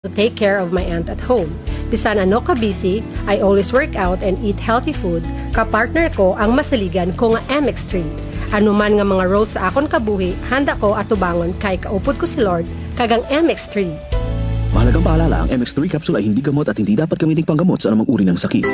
to take care of my aunt at home. Bisan ano ka busy, I always work out and eat healthy food. Kapartner ko ang masaligan ko nga MX3. Ano man nga mga roads sa akon kabuhi, handa ko at tubangon kay kaupod ko si Lord kagang MX3. Mahalagang paalala, ang MX3 capsule ay hindi gamot at hindi dapat gamiting panggamot sa anumang uri ng sakit.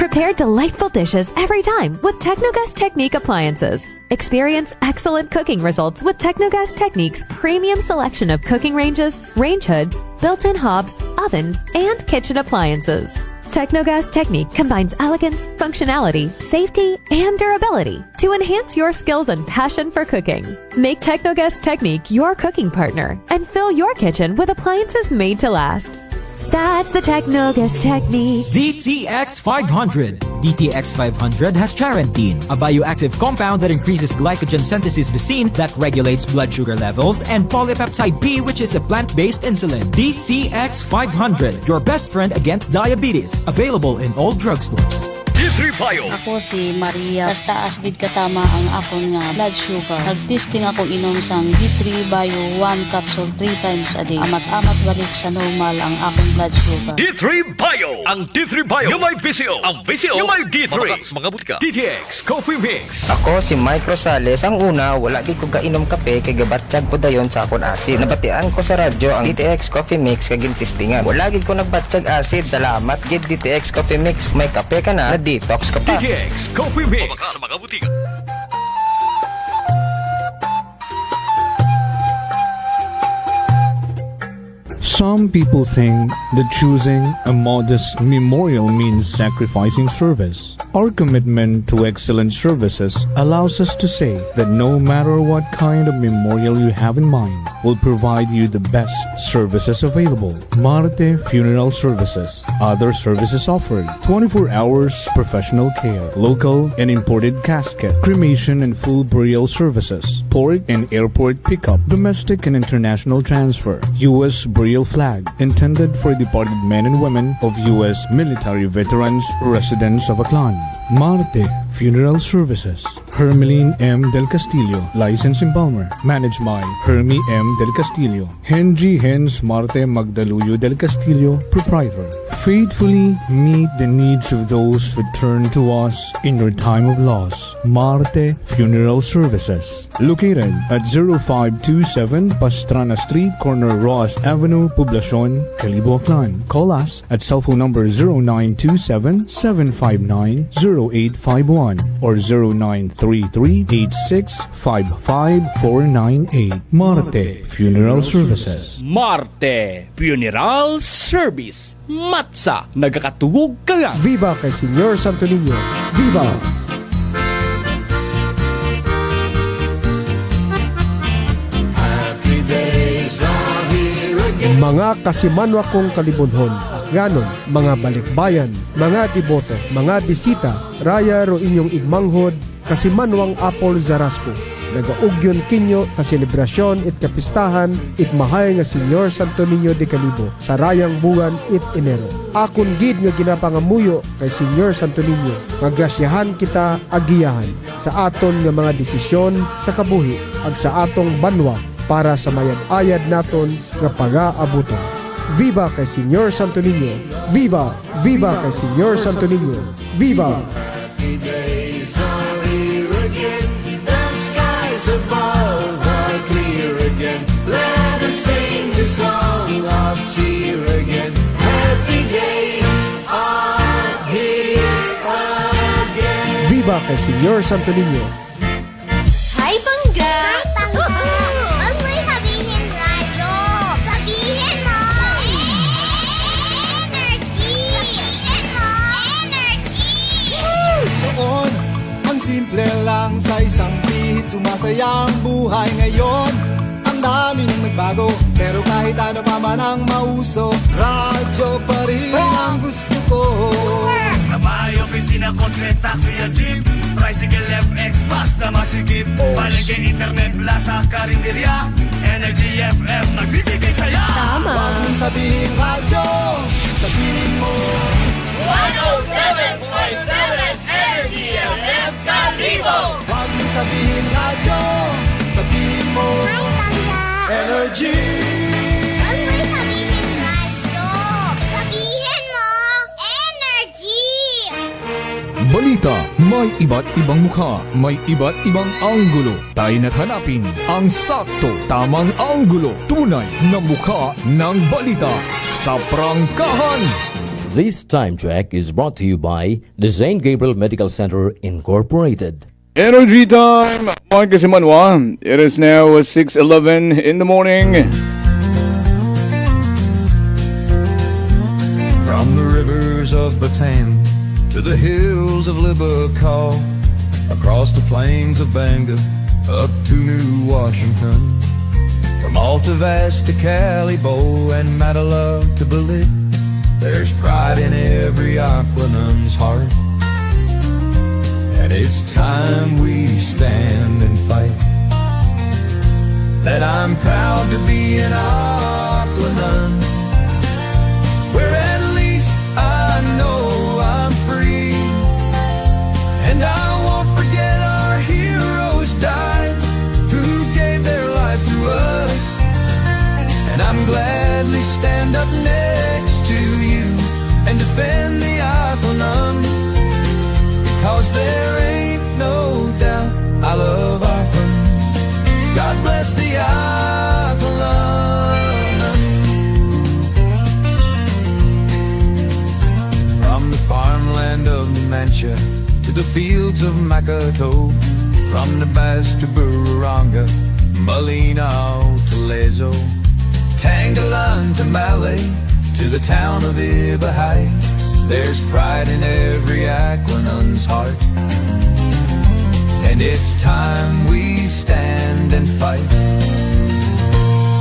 Prepare delightful dishes every time with Technogas Technique appliances. Experience excellent cooking results with Technogas Technique's premium selection of cooking ranges, range hoods, built-in hobs, ovens, and kitchen appliances. Technogas Technique combines elegance, functionality, safety, and durability to enhance your skills and passion for cooking. Make Technogas Technique your cooking partner and fill your kitchen with appliances made to last. That's the Technogas Technique. DTX 500. DTX 500 has charantine, a bioactive compound that increases glycogen synthesis vesine that regulates blood sugar levels, and polypeptide B, which is a plant-based insulin. DTX 500, your best friend against diabetes. Available in all drugstores. D3 Bio. Ako si Maria. Basta asbid katama ang akon nga blood sugar. Nagtesting ako inom sang D3 Bio 1 capsule 3 times a day. Amat-amat balik sa normal ang akong blood sugar. D3 Bio. Ang D3 Bio yung may VCO. Ang VCO yung may D3. Mga butika. DTX Coffee Mix. Ako si Mike Rosales. Ang una, wala di ko kainom kape kay gabatsyag ko dayon sa akon acid. Nabatian ko sa radyo ang DTX Coffee Mix kaging testingan. Wala gid ko nagbatsyag acid. Salamat gid DTX Coffee Mix. May kape ka na, detox ka pa. DTX Coffee Mix. Sa mga butika. Some people think that choosing a modest memorial means sacrificing service. Our commitment to excellent services allows us to say that no matter what kind of memorial you have in mind, will provide you the best services available. Marte Funeral Services. Other services offered: 24 hours professional care, local and imported casket, cremation and full burial services, port and airport pickup, domestic and international transfer, U.S. burial flag, intended for departed men and women of U.S. military veterans residents of Aklan. Marte Funeral Services. Hermeline M. Del Castillo, License Embalmer. Managed by Hermie M. Del Castillo. Henry Hens Marte Magdaluyo Del Castillo, Proprietor. Faithfully meet the needs of those who turn to us in your time of loss. Marte Funeral Services. Located at 0527 Pastrana Street, corner Ross Avenue, Poblacion, Calibo, Aklan. Call us at cell phone number 0927-759-0851 or 0933-8655498. Marte Funeral Services. Marte Funeral Service. Matsa, nagakatuwog ka nga. Viva kay Senyor Santo Niño. Viva! Mga kasimanwa kong kalibunhon, akyanon, mga balikbayan, mga deboto, mga bisita, raya ro inyong igmanghod, kasimanwang Apol Zaraspo. Nagaugyon kinyo ka selebrasyon it kapistahan it mahay nga Senyor Santo Niño de Calibo sa rayang buwan it Enero. Akon gid nga ginapangamuyo kay Senyor Santo Niño nga grasyahan kita agiyahan sa aton nga mga desisyon sa kabuhi ag sa atong banwa para sa mayad-ayad naton nga pag-aabutan. Viva kay Senyor Santo Niño! Viva! Viva kay Senyor Santo Niño! Viva! Viva kay Senyor Santo Niño! Hi, Pangga! Hi, Pangga! Huwag mo'y sabihin radyo! Sabihin mo! Energy! Sabihin mo! Energy! Noon, ang simple lang sa isang pihit, sumasaya ang buhay ngayon. Ang dami nang nagbago, pero kahit ano pa man ang mauso, radyo pa rin ang gusto ko. Sa bayo, pisina, kotse, taxi at jeep, tricycle, FX, bus na masigip, palengke, internet, plaza, karinderya, Energy FM, nagbibigay saya. Tama. Huwag mong sabihin radyo, sabihin mo 107.7 Energy FM Calibo! Huwag mong sabihin radyo, sabihin mo Hi, Pangga! Energy! Huwag mo'y sabihin radyo! balita, may iba't ibang mukha, may iba't ibang anggulo. Tayo na't hanapin ang sakto, tamang anggulo, tunay na mukha ng balita sa prangkahan. This time check is brought to you by the St. Gabriel Medical Center Incorporated. Energy time, mga kasimanwa. It is now 6:11 in the morning. From the rivers of Bataan to the hills of Liverpool, across the plains of Bangor, up to New Washington, from Alta Vista to Calibo and Matala to Balit, there's pride in every Aquanum's heart. And it's time we stand and fight. That I'm proud to be an Aquanum, where at least I know I'm free. And I won't forget our heroes died, who gave their life to us. And I'm gladly stand up next to you and defend the Aquanum, because there ain't no doubt I love Aquanum. God bless the Aquanum. From the farmland of Numancia to the fields of Makato, from Nabas to Bururanga, Malinaw to Lezo, Tangalan to Malay, to the town of Ibahai, there's pride in every Aquanum's heart. And it's time we stand and fight.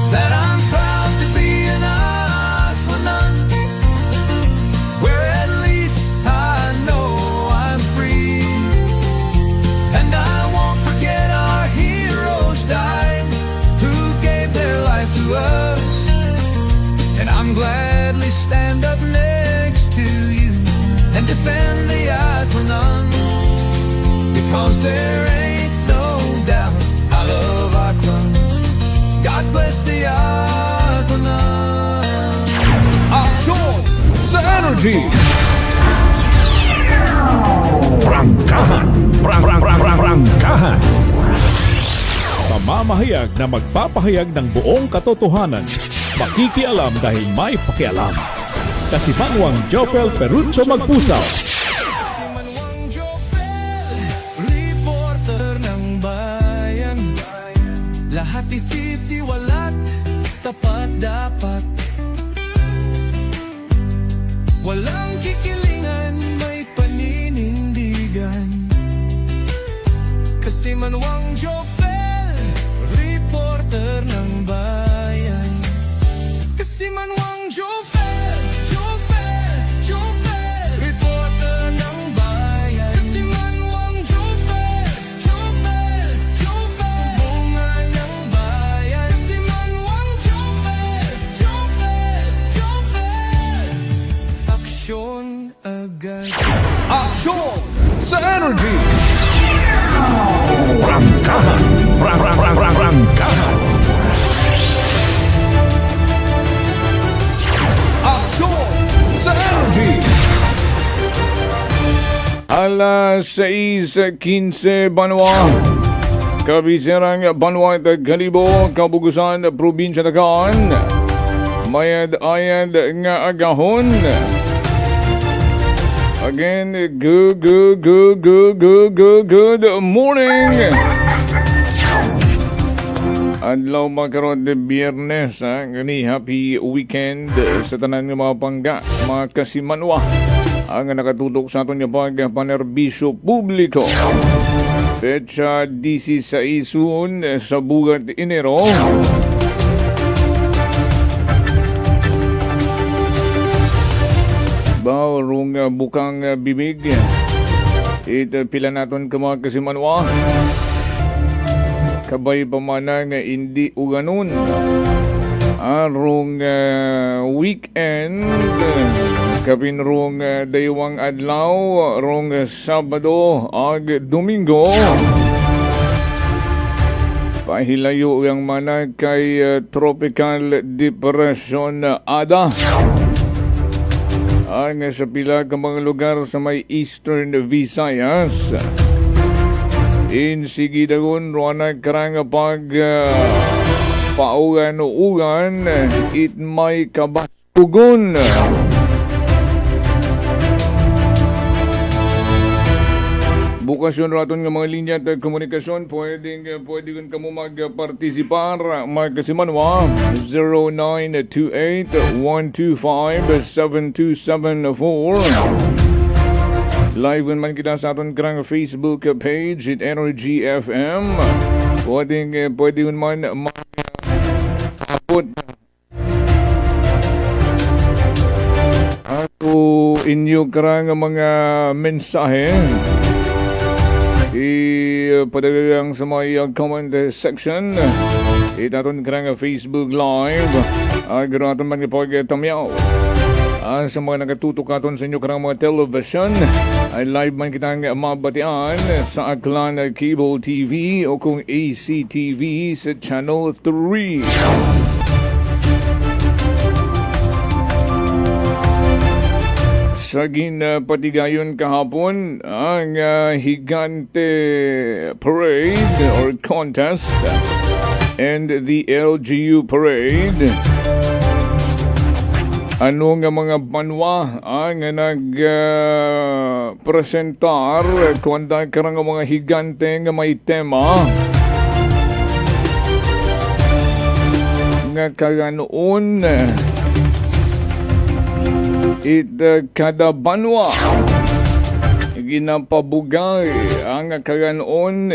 That I'm proud to be an Aquanum, where at least I know I'm free. And I won't forget our heroes died, who gave their life to us. And I'm gladly stand up next to you and defend the Aquanum, because there ain't no doubt I love Aquanum. God bless the Aquanum. Aksyon sa Energy! Prangkahan! Prangkahan! Pamamahayag na magpapahayag ng buong katotohanan. Makikialam dahil may pakialam. Kasimanwang Jopel Perucho Magpusaw. Reporter ng bayan, lahat isisiwalat, tapat dapat. Walang kikilingan, may paninindigan. Kasimanwang Jopel, reporter ng bayan. Kasimanwang Jopel, reporter ng bayan. Kasimanwang Jopel, sumbungan ng bayan. Kasimanwang Jopel, aksyon agad. Aksyon sa Energy! Prangkahan! Prangkahan! Aksyon sa Energy! Alas 6:15 Banwa. Kabiserang Banwa at Kalibo, Kabugusan, Probinsya Tagaan. Mayad-ayad nga agahon. Again, good morning. Adlaw makaroon de Biyernes, ngani happy weekend sa tanan ng mga pangga, mga kasimanwa. Ang nakatutok sa aton yung panerbisyo publiko. Petsa 16 sa bugat Enero. Baurong bukang bibig. Ito pila naton ka mga kasimanwa. Kabay pa man nga hindi o ganun. Arong weekend, kapinrong daywang adlaw, rong Sabado ag Domingo. Pahilayo yung mana kay Tropical Depression Ada. ang sa pila ka mga lugar sa may Eastern Visayas. Sige dagon ruana karang pag paugan-ugan it may kabasugon. Bukas yun raton nga mga linya at komunikasyon. Pwede kung kamo magpartisipar. Magkasimanwa 0928-125-7274. Live man kita sa aton karang Facebook page at Energy FM. Pwede man mag-abot ako inyo karang mga mensahe. Padagang sa mga comment section. Itaton karang Facebook Live. Ganoon man kapag tamyaw. Sa mga nakatutok aton sa inyo karang mga television, ay live man kitang mabatian sa Aklan Cable TV o kung ACTV sa Channel 3. Sa ginapatigayon kahapon ang Higante Parade or Contest and the LGU Parade. Ano nga mga banwa ang nag-presentar kuanda karang mga higante nga may tema nga kaganoon kada banwa ginapabugay ang kaganoon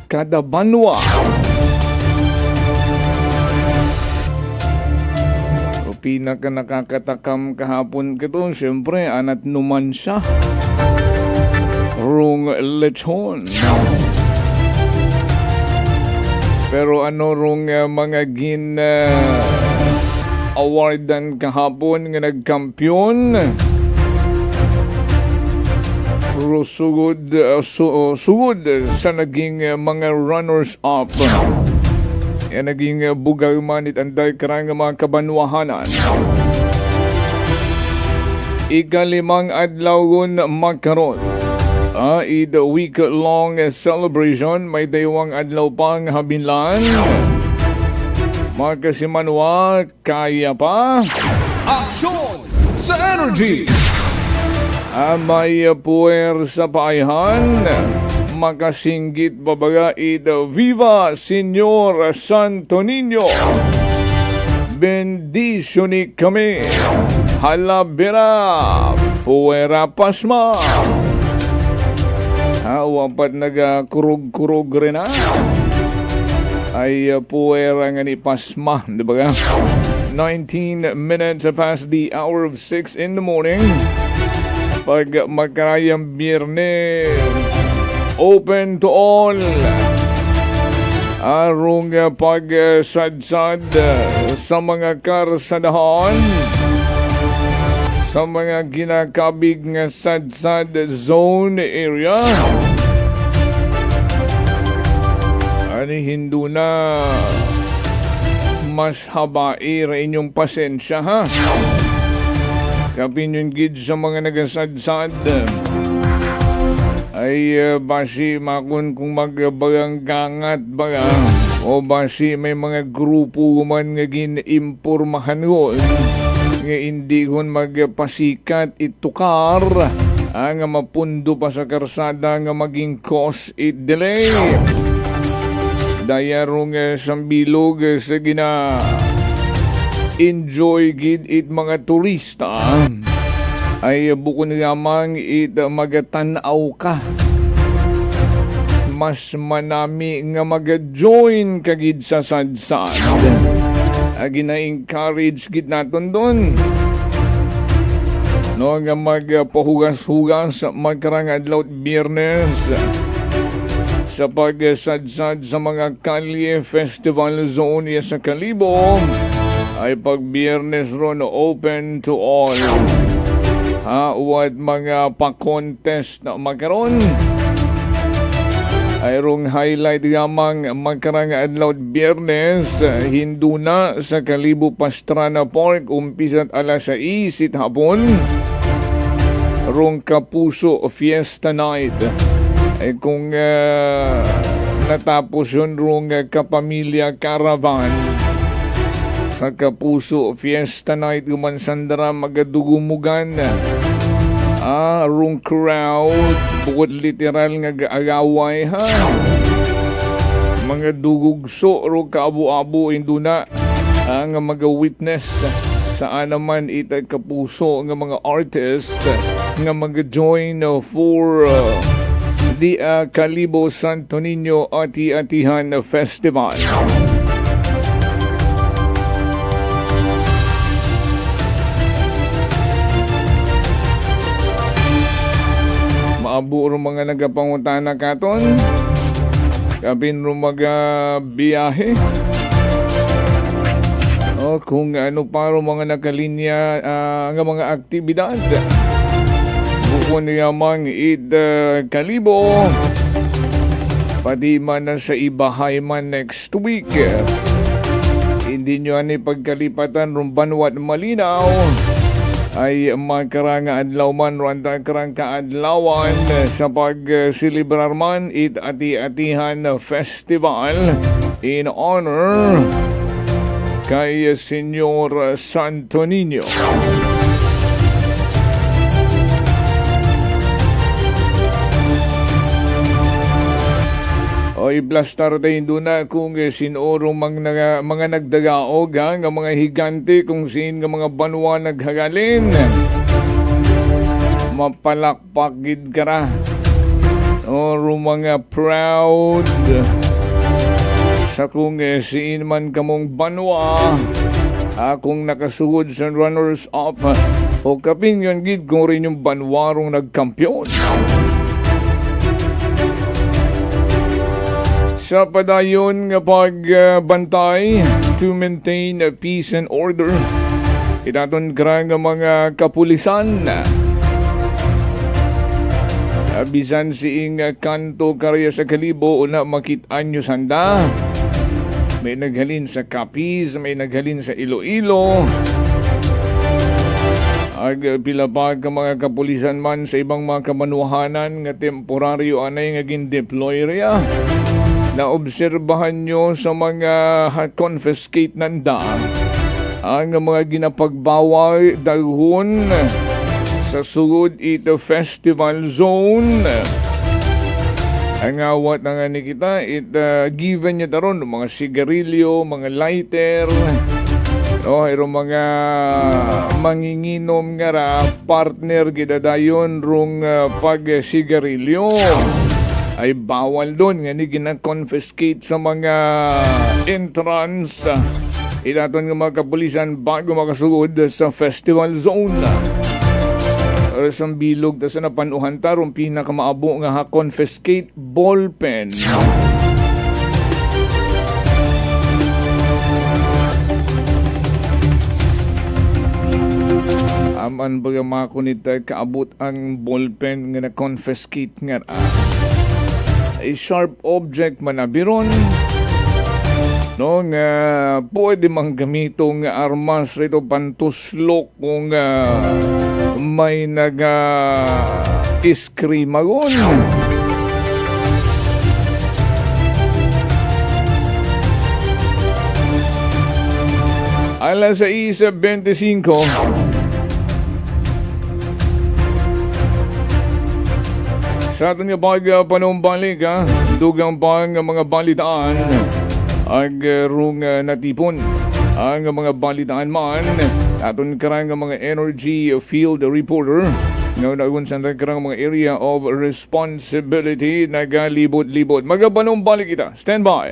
kada banwa pinaka nakakatakam kahapon kito syempre anat numan siya rung lechon pero ano rung mga awardan kahapon nga nagkampiyon sugod sa naging mga runners-up naging bugaw manit anday karang mga kabanwahanan. Ika-5 adlawon makaron the week-long celebration may daywang adlaw pang habilan. Magkasimanwa, kaya pa? Aksyon sa Energy! May puwer sa paayahan, makasinggit babaga Viva Señor Santo Niño. Bendisyonik kami, halabira, puwera pasma. Wapat nagakurog-kurog rin ay puwera nga ni pasma, di ba ka? 19 minutes past the hour of 6 in the morning. Pag magkarayang Biyernes, open to all. Arong pagsadsad sa mga karsadahan, sa mga ginakabig nga sadsad zone area. Ani hindu na mas habai ra inyong pasensya ha. Kapin yung gid sa mga nagasadsad ay basi makon kung magbaranggangat baga o basi may mga grupo man nga ginimpurmahan ngon nga hindi kon magpasikat itukar ang mapundo pa sa karsada nga maging cause it delay. Dayarong sambilog sa gina enjoy gid it mga turista ay bukod lamang it magatanaw ka mas manami nga mag-join kagid sa sadsad gina-encourage gid naton doon no nga magpahugas-hugas magkarang adlaw Biyernes sa pagsadsad sa mga kalye festival zone sa Kalibo ay pag Biyernes ron open to all. What mga pa-contest na magkaroon Ayrong highlight gamang magkarang adlaw Biyernes, Hindu na sa Kalibo Pastrana Park, umpisat alas 6 hapon. Rong Kapuso Fiesta Night. Ay kung natapos yun rong Kapamilya Caravan sa Kapuso Fiesta Night, gumansandara magadugumugan. Rong crowd, bukod literal nga gaagaway ha. Mga dugugso, rong kaabu-abu, induna ang mga witness saan naman itay kapuso ng mga artist nga mag-join for the Kalibo Santo Niño Ati-Atihan Festival. Maaburo mga nagapangutana katon, kabin ro mga biyahe. Kung ano paro mga nakalinya nga mga aktibidad. Bukod niyamang Kalibo, pati man na sa Ibahay man next week. Hindi nyo ani pagkalipatan rumbanwat malinaw ay magkaranga adlaw man randa karang kaadlawan sa pagsilibrar man Ati-Atihan Festival in honor kay Senyor Santo Niño. Iblastar tayo doon na kung sinurong mga nagdagaog nga mga higante kung sin nga mga banwa naghagalin. Mapalakpakid ka ra. Mga proud sa kung siin man kamong banwa akong nakasugod sa runners-up o kaping yan gid kung rin yung banwarong nagkampiyon. Sa padayon nga pagbantay to maintain peace and order, itaton karang mga kapulisan. Bisan siing kanto karya sa Kalibo, una makitaan nyo sanda. May naghalin sa Capiz, may naghalin sa Iloilo. Pilapag ka mga kapulisan man sa ibang mga kamanuhanan nga temporaryo anay nga gin-deploy riya. Naobserbahan nyo sa mga confiscate nanda ang mga ginapagbawal dahon sa sugod ito festival zone. Ang awat na nga ni kita, given nyo taron mga sigarilyo, mga lighter, mayroong mga manginginom nga ra, partner gidadayon rong pag-sigarilyo. Ay bawal doon nga ni gina-confiscate sa mga entrance. Itaton nga mga kapulisan bago makasugod sa festival zone. Sa bilog ta sa napanuhan tarong pinakamaabo nga confiscate ballpen. Aman baga makunit kaabot ang ballpen nga na-confiscate nga a sharp object man na biron no nga pwede mang gamitong armas rito pantuslok kung may iskrimagon. Alas 6:25 sa aton nga panumbalik dugang pang mga balitaan ang rung natipon ang mga balitaan man aton karang mga energy field reporter nga nagun sa karang mga area of responsibility nagalibot-libot. Magapanumbalik kita. Stand by.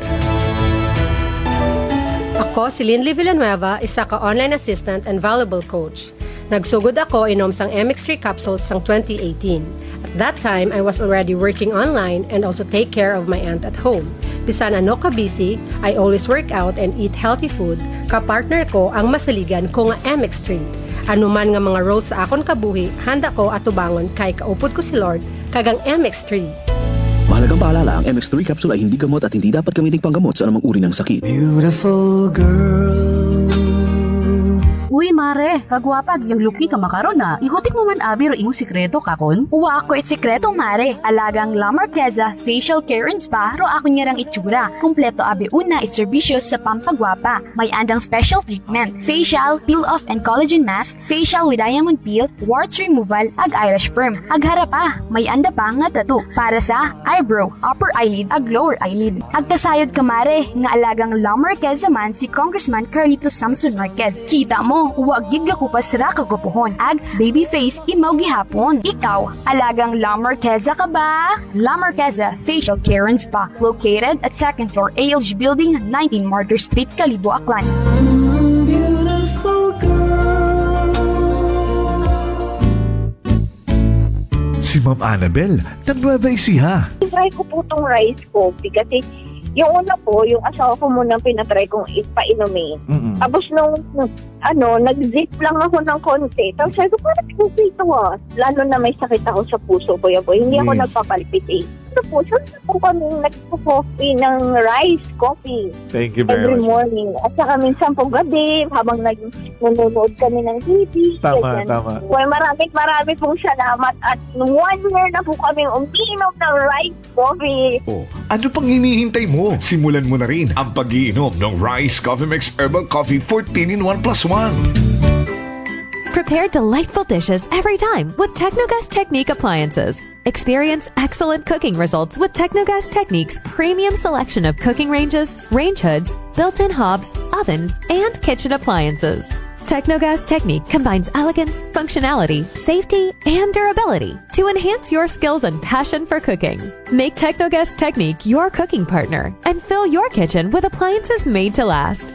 Ako si Linley Villanueva, isa ka online assistant and valuable coach. Nagsugod ako inom sang MX3 capsules sang 2018. At that time, I was already working online and also take care of my aunt at home. Bisan ano ka busy, I always work out and eat healthy food. Kapartner ko ang masaligan ko nga MX3. Ano man nga mga roads sa akon kabuhi, handa ko atubangon kay kaupod ko si Lord kagang MX3. Mahalagang paalala, ang MX3 capsule ay hindi gamot at hindi dapat gamitin panggamot sa anumang uri ng sakit. Beautiful girl. Uy, mare, kagwapag yung luki ka makaron na. Ihutik mo man abi ro imong sikreto kakon. Uwa ako sikreto, mare. Alagang La Marqueza Facial Care and Spa ro ako niyarang itsura. Kumpleto abi una itserbisyo sa pampagwapa. May andang special treatment. Facial, peel-off and collagen mask, facial with diamond peel, warts removal, ag eyelash perm. Ag harapa, may anda pa nga tattoo para sa eyebrow, upper eyelid, ag lower eyelid. Ag kasayod ka, mare, nga alagang La Marqueza man si Congressman Carlito Samson Marquez. Kita mo, huwag gid ka kupas ra kagupuhon. Ag baby face imaw gihapon. Ikaw, alagang La Marqueza ka ba? La Marqueza Facial Care and Spa, located at 2nd floor ALG Building, 19 Martyr Street, Kalibo, Aklan. Si Ma'am Annabel, ng Nueva Ecija. Try ko po itong rice coffee kasi yung una po, yung asawa ko muna pinatry kong ipainumin. Tapos nung nag-zip lang ako ng konti. Tapos sabi ko, parang ito lalo na may sakit ako sa puso ko. Hindi ako nagpapalpitate. Po, saan po kami nagpo-coffee ng rice coffee. Thank you very every much. morning. At saka minsan po gabi, habang nanonood kami ng TV. Tama. Well, marami pong salamat. At 1 year na po kami umiinom ng rice coffee. Oh, ano pang hinihintay mo? Simulan mo na rin ang pag-iinom ng Rice Coffee Mix Herbal Coffee 14 in 1 plus 1. Prepare delightful dishes every time with Technogas Technique appliances. Experience excellent cooking results with Technogas Technique's premium selection of cooking ranges, range hoods, built-in hobs, ovens, and kitchen appliances. Technogas Technique combines elegance, functionality, safety, and durability to enhance your skills and passion for cooking. Make Technogas Technique your cooking partner and fill your kitchen with appliances made to last.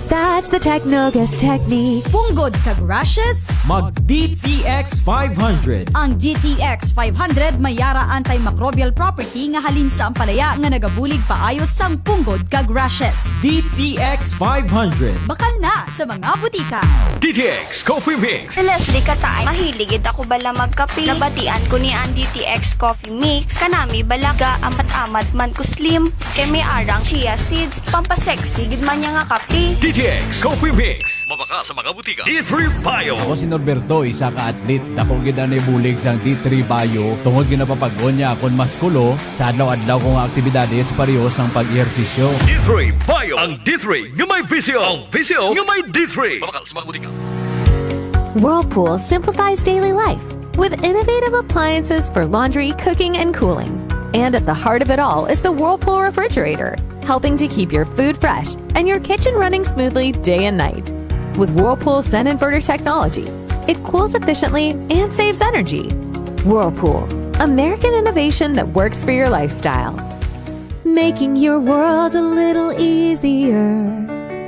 That's the Technogas Technique. Punggod kag rashes? Mag DTX 500. Ang DTX 500 may yara antimicrobial property nga halin sa ampalaya nga nagabulig paayos sang punggod kag rashes. DTX 500. Bakal na sa mga butika. DTX Coffee Mix. Leslie Katay, mahiligid ako bala magkape. Nabatian ko ni ang DTX Coffee Mix. Kanami balaga amat-amat man ko slim. Kay may arang chia seeds. Pampasexy gid man niya nga kape. DTX Coffee Mix. Mabaka sa mga butika. D3 Bio. Ako si Norberto, isa ka atlet. Dako gid ani bulig sang D3 Bio. Tungod ginapapaggon niya akon maskulo sa adlaw-adlaw kong aktibidades pareho sang pag-ehersisyo. D3 Bio. Ang D3 nga may visyo. Ang visyo nga may D3. Mabaka sa mga butika. Whirlpool simplifies daily life with innovative appliances for laundry, cooking, and cooling. And at the heart of it all is the Whirlpool refrigerator, helping to keep your food fresh and your kitchen running smoothly day and night. With Whirlpool Sun Inverter technology, it cools efficiently and saves energy. Whirlpool, American innovation that works for your lifestyle. Making your world a little easier.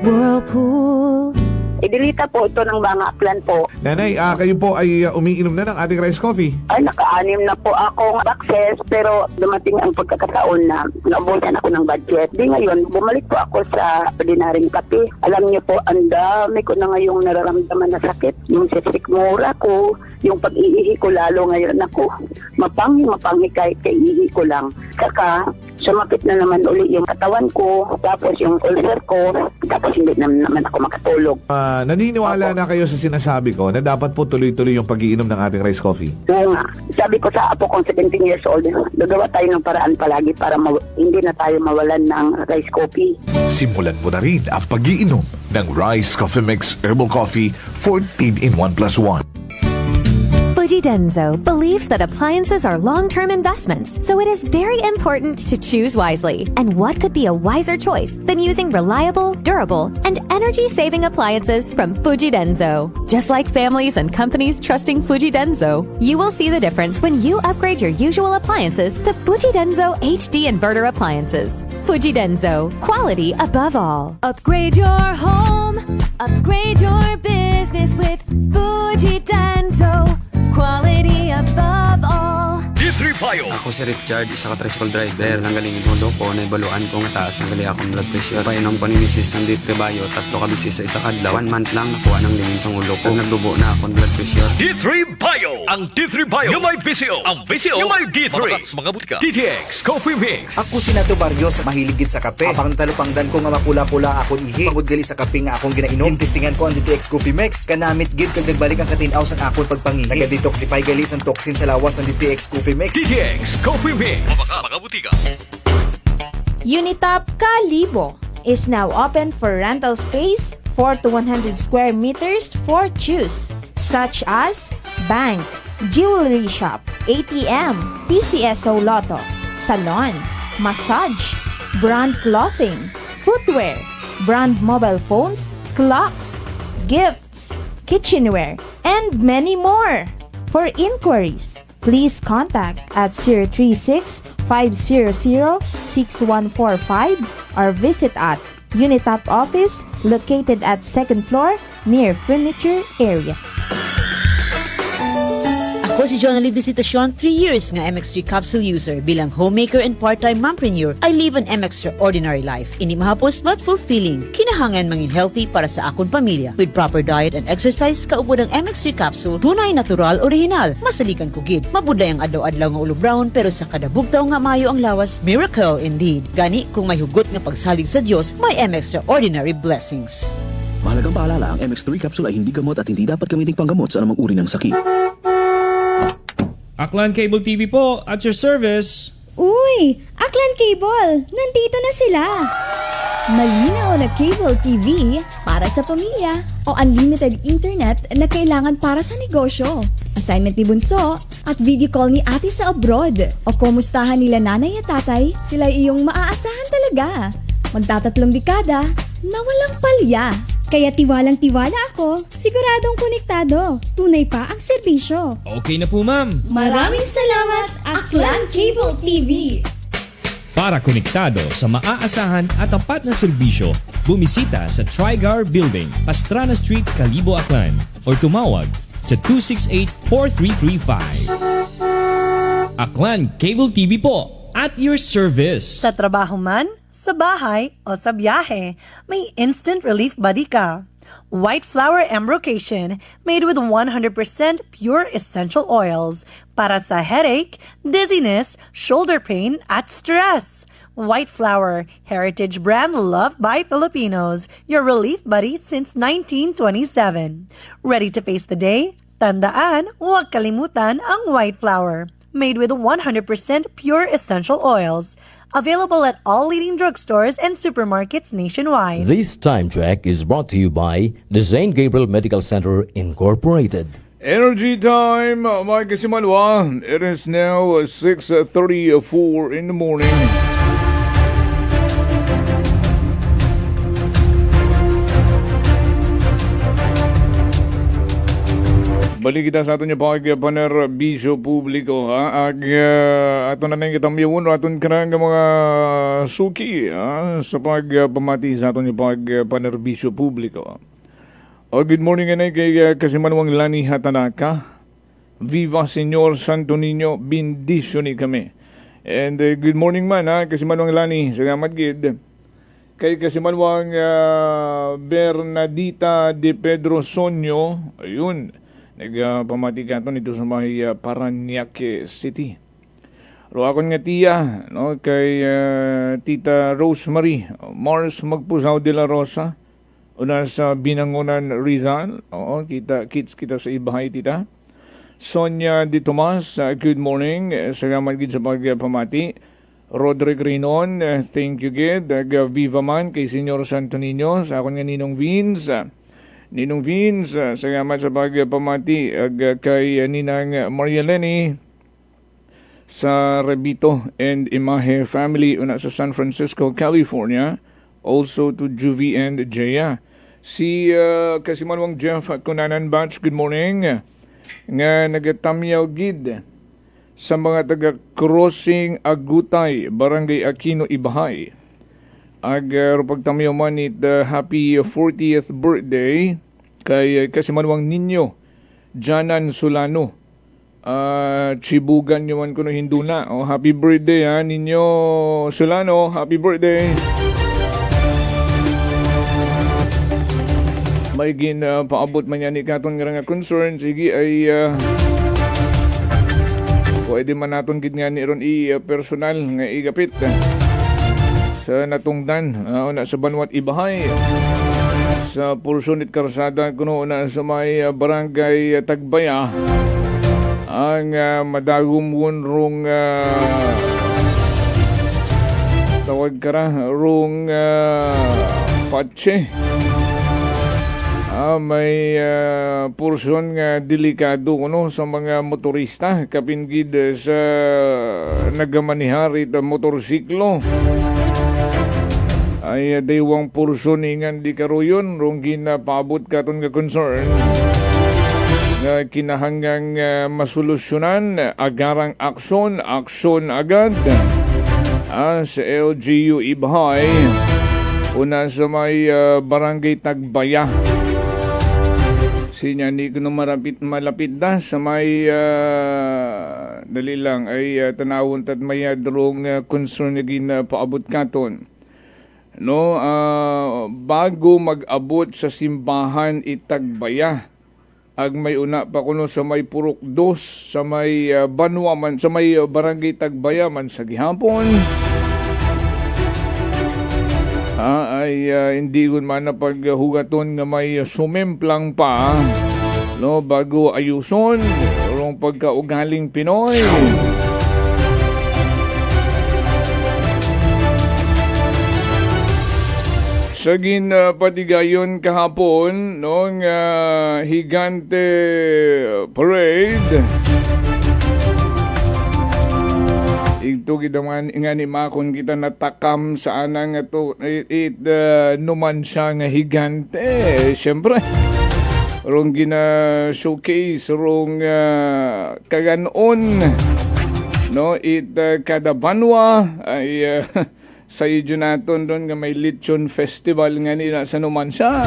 Whirlpool. Idilita po ito ng mga plan po. Nanay, kayo po ay umiinom na ng ating rice coffee. Ay, naka-anim na po akong access pero dumating ang pagkakataon na naubusan ako ng budget. Di ngayon, bumalik po ako sa ordinaryong kape. Alam niyo po, ang dami ko na ngayong nararamdaman na sakit. Yung sisikmura ko, yung pag-iihi ko lalo ngayon ako. Mapanghi kahit kaiihi ko lang. Saka, sumapit na naman uli yung katawan ko, tapos yung ulcer ko, tapos hindi naman ako makatulog. Naniniwala na kayo sa sinasabi ko na dapat po tuloy-tuloy yung pag-iinom ng ating rice coffee? Oo nga. Sabi ko sa apo kong 17 years old, gagawa tayo ng paraan palagi para hindi na tayo mawalan ng rice coffee. Simulan mo na rin ang pag-iinom ng Rice Coffee Mix Herbal Coffee 14 in 1 plus 1. Fuji Denso believes that appliances are long-term investments, so it is very important to choose wisely. And what could be a wiser choice than using reliable, durable, and energy-saving appliances from Fuji Denso? Just like families and companies trusting Fuji Denso, you will see the difference when you upgrade your usual appliances to Fuji Denso HD Inverter appliances. Fuji Denso, quality above all. Upgrade your home, upgrade your business with Fuji Denso. Quality above all. D3 Bayo. Ako si Richard, isa ka tricycle driver. Nanggaling ulo ko, naibaluan ko nga taas ng gali akong blood pressure. Painom ko ni Mrs. ng D3 Bayo, 3 ka bisis sa isa kadlaw. 1 month lang nakuha ng lingin sa ulo ko. Nagdubo na akong blood pressure. D3 Bayo. Ang D3 Bayo yung may VCO. Ang VCO yung may D3. Mga butika. DTX Coffee Mix. Ako si Nato Barrios, mahiligid sa kape. Apang talupangdan ko nga mapula-pula akong ihi. Pagod gali sa kape nga akong ginainom. Testingan ko ang DTX Coffee Mix. Kanamit gid kag nagbalik ang katinaw sa akong pagpangihi. Naga-detoxify gali sa toxin sa lawas ng DTX Coffee Mix. DTX Coffee Mix. Mga butika. Unitop Kalibo is now open for rental space 4 to 100 square meters for choose, such as bank, jewelry shop, ATM, PCSO Lotto, salon, massage, brand clothing, footwear, brand mobile phones, clocks, gifts, kitchenware, and many more. For inquiries, please contact at 036-500-6145 or visit at Unitop office located at 2nd floor near furniture area. Ako si Jonalyn Visitacion, 3 years nga MX3 capsule user. Bilang homemaker and part-time mompreneur, I live an extraordinary life. Ini mahapos but fulfilling. Kinahangan mangin healthy para sa akong pamilya. With proper diet and exercise, kaupod ang MX3 capsule, tunay, natural, original. Masaligan ko gid. Mabuday ang adlaw-adlaw nga ulo brown, pero sa kada bugtaw nga mayo ang lawas, miracle indeed. Gani, kung may hugot nga pagsalig sa Dios, may extraordinary blessings. Mahalagang paalala, ang MX3 capsule ay hindi gamot at hindi dapat gamitin panggamot sa anumang uri ng sakit. Aklan Cable TV po, at your service. Uy! Aklan Cable! Nandito na sila! Malinaw na cable TV para sa pamilya o unlimited internet na kailangan para sa negosyo. Assignment ni Bunso at video call ni ate sa abroad. O kumustahan nila nanay at tatay, sila iyong maaasahan talaga. Magtatatlong dekada na walang palya. Kaya tiwalang-tiwala ako, siguradong konektado. Tunay pa ang serbisyo. Okay na po, ma'am. Maraming salamat, Aklan Cable TV! Para konektado sa maaasahan at tapat na serbisyo, bumisita sa Trigar Building, Pastrana Street, Kalibo, Aklan, or tumawag sa 268-4335. Aklan Cable TV po, at your service. Sa trabaho man, sa bahay o sa biyahe, may instant relief buddy ka. White Flower Embrocation made with 100% pure essential oils para sa headache, dizziness, shoulder pain at stress. White Flower, heritage brand loved by Filipinos, your relief buddy since 1927. Ready to face the day? Tandaan, huwag kalimutan ang White Flower. Made with 100% pure essential oils. Available at all leading drugstores and supermarkets nationwide. This time check is brought to you by the St. Gabriel Medical Center Incorporated. Energy time, mga kasimanwa. It is now 6:34 in the morning. Balik kita sa aton niya panerbisyo publiko ha. Aton na nang kitang miyawon aton karang mga suki sa pagpamati sa aton niya panerbisyo publiko. Good morning anay kay Kasimanwang Lani Hatanaka. Viva Señor Santo Niño, bendisyon ni kami. And good morning man ha, Kasimanwang Lani, salamat gid. Kay Kasimanwang Bernadita de Pedro Sonyo, ayun. Nagpamati ka ito nito sa may Parañaque City. Ro akon nga tiya, no, kay Tita Rosemary Mars Magpusaw de la Rosa, una sa Binangonan Rizal. Oo, kids kita sa ibahay, tita. Sonia Di Tomas, good morning. Salamat gid sa pagpamati. Roderick Rinon, thank you gid. Viva man kay Senyor Santo Niño, sa akon nga Ninong Vince, salamat sa pagpamati kay Ninang Maria Lenny sa Rebito and Imahe family una sa San Francisco, California. Also to Juvie and Jaya. Si Kasimanwang Jeff Kunanan Batch, good morning. Nga nagatamyaw gid sa mga taga-crossing Agutay, Barangay Aquino, Ibahay. Pagtamyaw man it happy 40th birthday kay Kasimanwang Ninyo Janan Solano Chibugan yaman ko no hinduna. Oh, happy birthday ha ninyo Solano. Happy birthday. May paabot man yan ni katon nga concern. Sige ay pwede man naton gid nga ni ron personal nga igapit sa natungdan na sa Banwat Ibahay sa Pursunit Karsada kuno na sa may barangay Tagbaya ang madagom rong tawag kara rong patse. May portion nga delikado kuno sa mga motorista kapingid sa nagamaniharit motorsiklo. Ay daywang portion ingan di karoyon rong ginapaabot katon nga concern nga kinahanggang masolusyonan agarang aksyon agad sa LGU Ibahay una sa may barangay Tagbaya. Sinya ni kuno malapit da sa may dali lang ay tanawon tad may drong concern nga paabot katon. No, bago mag-abot sa simbahan Itagbaya, ag may una pa kuno sa may Purok 2 sa may Banwa man sa may barangay Tagbaya man sa gihapon. Ay hindi gun man na paghugaton nga may sumemplang pa no bago ayuson rong pagkaugaling Pinoy. Sa patigayon kahapon noong Higante Parade. Ito kita nga ni Makon kita natakam sa anang ito numan siya nga higante. Siyempre, rong gina-showcase, rong kaganon, no? Kada banwa ay sa idyo natin doon nga may Lechon Festival nga nila sa numan siya.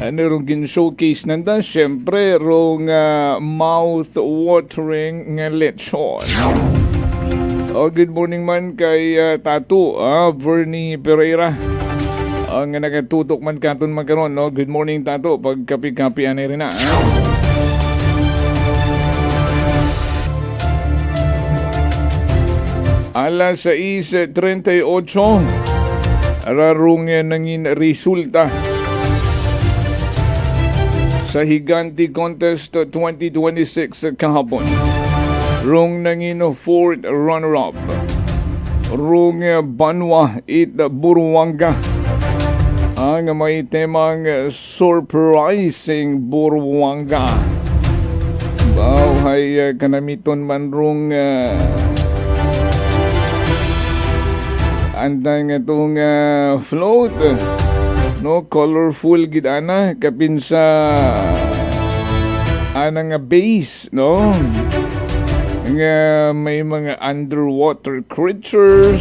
Ano rong gin-showcase nanda? Siyempre, rong mouth-watering nga lechon. Good morning man kay Tatu, Bernie Pereira. Ang nakatutok man katon magkaroon, no? Good morning Tatu, pagkapi-kapi anay rin na. Alas 6:38, rarong nangin resulta sa Higante Contest 2026 kahapon. Rong nangino fourth runner-up. Rong Banwa it Burwanga. Ang may temang surprising Burwanga. Bawhay kanamiton man rong andang itong float. No, colorful gid ana kapin sa anang base, no? Nga may mga underwater creatures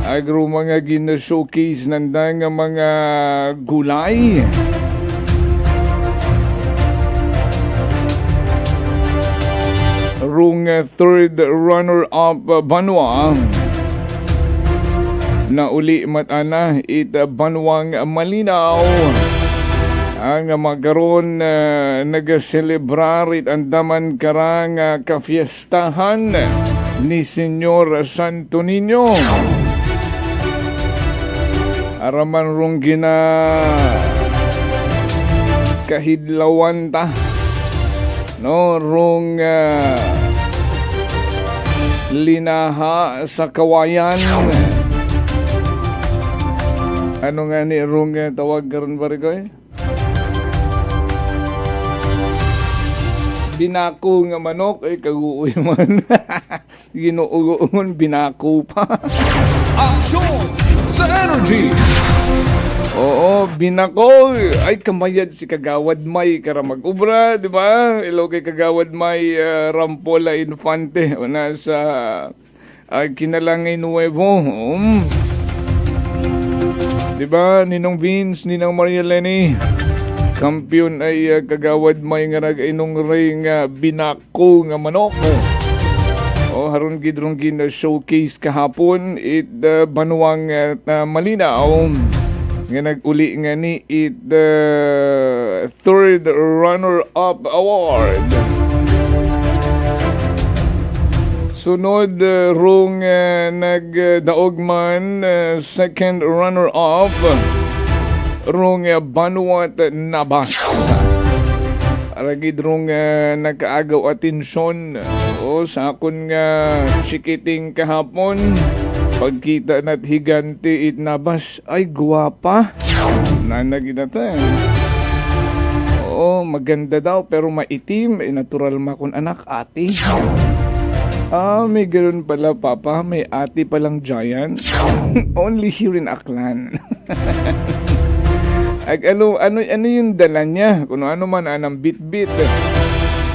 agro mga gina-showcase nanda nga mga gulay rung third runner-up Banwa na uli matana it Banwang Malinaw ang magaron nag-celebrar it andaman karang kafiestahan ni Senyor Santo Niño. Araman rong gina kahidlawan ta no rong linaha sa kawayan. Ano nga ni rong tawag karon barigoy? Binako nga manok ay kaguoy man. Ginuugon binako pa. Aksyon sa energy. Oo, binako ay kamayad si Kagawad May kara mag-ubra, di ba? Ilo kay Kagawad May Rampola Infante na sa Kinalangay Nuevo. Di ba? Ninong Vince, Ninang Maria Lenny. Kampiyon ay kagawad may nga nag-inong ring binako nga manok. Haron gidrong gina-showcase kahapon it banuang malinaw nga nag-uli nga ni it third runner-up award. Sunod rong nagdaog man second runner-up rong Banuat Nabas. Aragid rong nakaagaw atensyon sa akon nga chikiting kahapon. Pagkita na't higante it Nabas, ay guwapa. Nanagidata. Maganda daw pero maitim. Natural makon anak, ate. May ganoon pala, Papa. May ate palang giant. Only here in Aklan. Ano yung dala niya? Kung ano man anang bit-bit.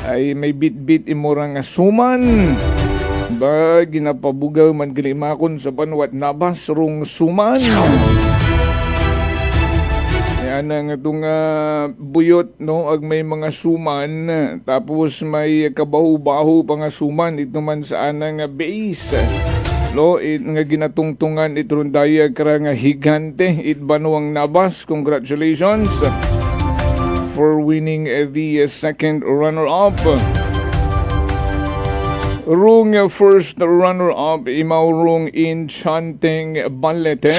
Ay may bit-bit imurang suman. Ba, ginapabugaw man gilimakon sa Banuat Nabas rong suman. Yan ang itong buyot, no? Ag may mga suman, tapos may kabahu-bahu pa nga suman, ito man sa anang base. No, nga ginatungtungan itron daya kara nga higante, it Banuang Nabas. Congratulations for winning the second runner-up. Rung first runner-up, imaw rung Enchanting Balete.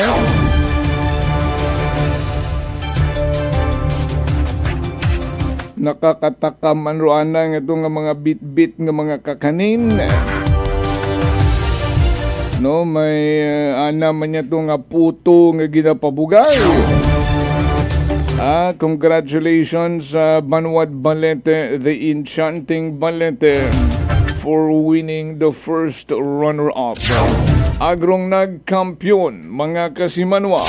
Nakakataka man roana nga itong mga bit-bit nga mga kakanin. No, may ana man niya itong puto nga ginapabugay. Congratulations sa Banuat Balete, the Enchanting Balete, for winning the first runner-up. Agrong nagkampiyon, mga kasimanwa.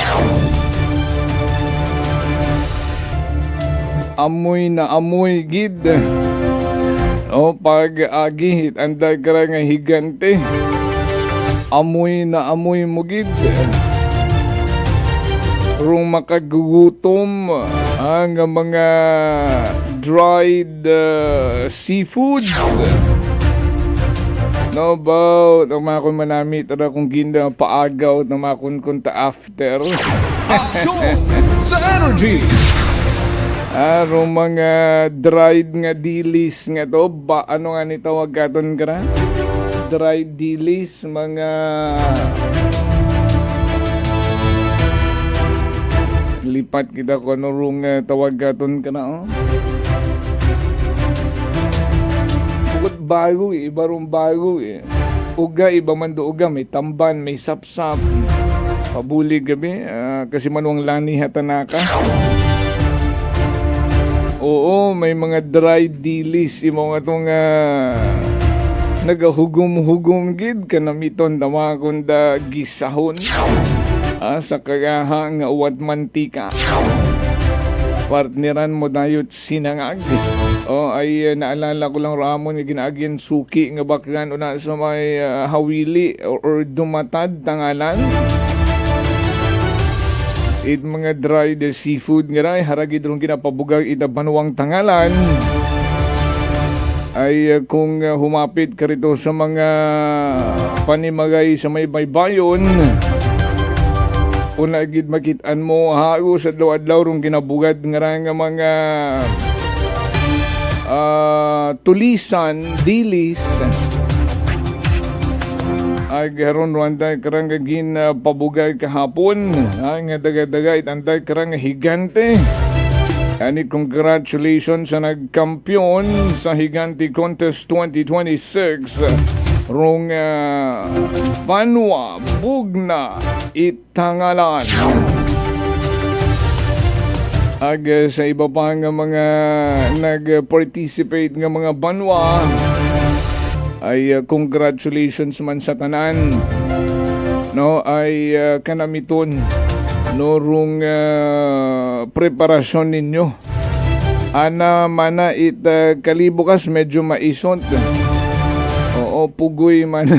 Amoy na amoy gid. Pag-agihit, anday kara nga higante. Amoy na amoy mo gid. Rung makagugutom ang mga dried seafoods. No, ba, namakon manami tada kung ginda paagaw, namakon kunta after. Action sa Energy! Arong mga dried nga dilis nga to, ba, ano nga ni tawag katon ka na? Dried dilis, mga lipat kita ko ano rong tawag katon ka na, Bukod bago iba rong bago Uga, iba man do uga, may tamban, may sapsap. Pabuli gabi, kasi manuang lani hatanaka. Oo, may mga dry dilis imo nga itong nagahugum-hugum gid kanamiton damakon da gisahon sa kagaha nga uwat mantika. Partneran mo dayot sinangag. Ay naalala ko lang ramon nga ginaagyan suki nga bakyan una sa may hawili or dumatad tangalan. It mga dried seafood nga ray haragid rong ginapabugag ita Banuang tangalan. Ay kung humapit ka rito sa mga panimagay sa may baybayon, una gid makitaan mo hago sa adlaw-adlaw rong ginabugad nga mga tulisan, dilis. Agaron wanday karang gin pabugay kahapon nga daga-daga itanday karang higante. Ani congratulations sa nagkampiyon sa Higante Contest 2026 rong Banwa Bugna Itangalan. Sa iba pa nga mga nag-participate nga mga banwa ay congratulations man sa tanan, no, ay kanamiton no rung preparasyon ninyo ana mana it kalibukas medyo maisont. Oo, pugoy man.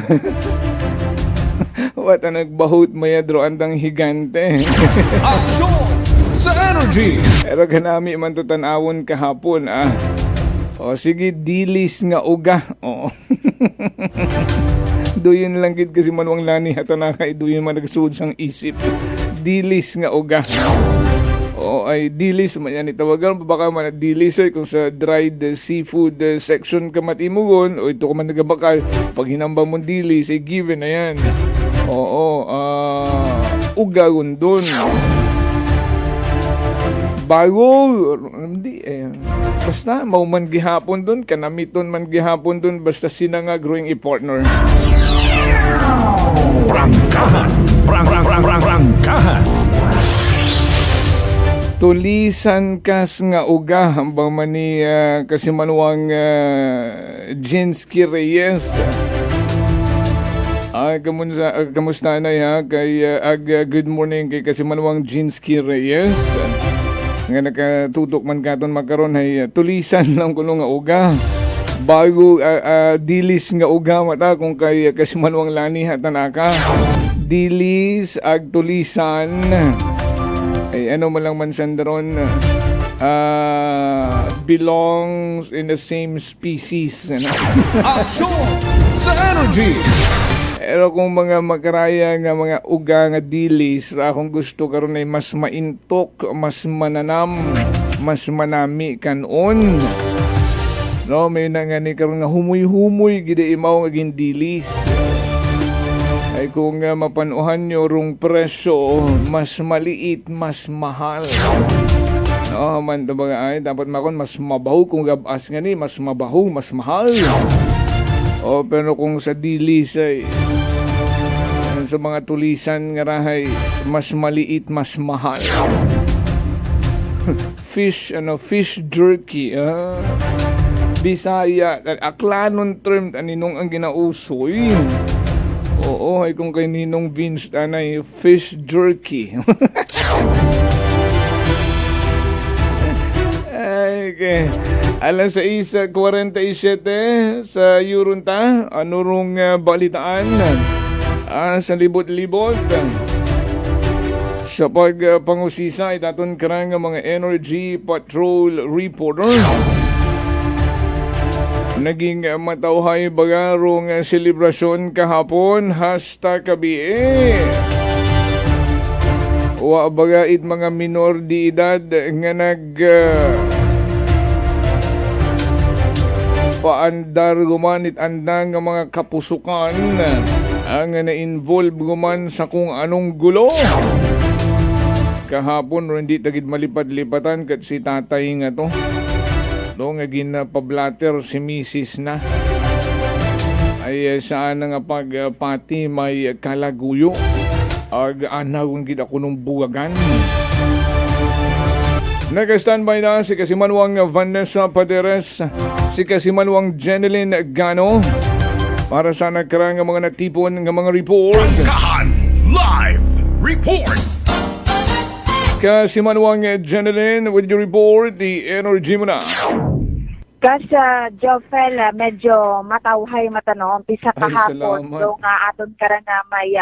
Wata nagbahut mayadro andang higante. Action sa energy. Pero kanami man to tanawon kahapon O sige, dilis nga uga. Oo. Duyon lang gid kasi manuang lani hata nakaiduyon man nagsuod sang isip. Dilis nga uga. O ay dilis man yan itawagan baka man dilis kung sa dried seafood section ka matimugon o ito ka man nagabakal pag hinamba mo dilis ay given na yan. Oo, uga gundon. Bago, hindi basta mauman gihapon dun, kanamiton man gihapon dun, basta sina nga growing a partner. Prangkahan. Prangkahan. Tulisan kas nga uga hambang mani kasi manuang Jinsky Reyes. Kamusta na ya kay good morning kay kasi manuang Jinsky Reyes. Nga nakatutok man katon makaron ay tulisan lang kuno nga uga. Bago dilis nga uga mata kung kay kasi manuang lani hatanaka. Dilis ag tulisan. Ay ano man lang man sandaron belongs in the same species. Action sa energy. Pero kung mga makaraya nga mga uga nga dilis, akong gusto karon ay mas maintok, mas mananam, mas manami kanon. No, may nangani karon nga humoy-humoy gid imaw nga gin dilis. Ay kung mapanuhan nyo rong presyo, mas maliit, mas mahal. No, man tabaga ay dapat makon mas mabaho kung gabas nga ni, mas mabaho, mas mahal. O pero kung sa dilis ay sa mga tulisan nga rahay mas maliit, mas mahal. Fish jerky. Bisaya, aklanon term aninong ang ginausoy. Oo, ay kung kay Ninong Vince tanay fish jerky. Okay. Alas 6:47 sa Yurunta, ano rong balitaan sa libot-libot. Sa pagpangusisa ay daton karang mga Energy Patrol reporter. Naging matauhay bagarong selebrasyon kahapon #kabie. Wa bagait mga minor di edad nga paandar gumanit andang nga mga kapusukan ang na-involve guman sa kung anong gulo. Kahapon hindi tagid malipad-lipatan kat si tatay nga to. Do nga ginapablatter si Mrs. na. Ay saan nga pagpati may kalaguyo. Anawang gid ako nung buwagan. Nag-standby na si Kasimanwang Vanessa Paderes, si Kasimanwang Jeneline Gano, para sa nagkarang mga natipon ng mga report. Kahan Live Report. Kasimanwang Jeneline, with your report, the energy mo na. Kasi Jofel, medyo matawhay matano, umpisa kahapon, do nga aton karang may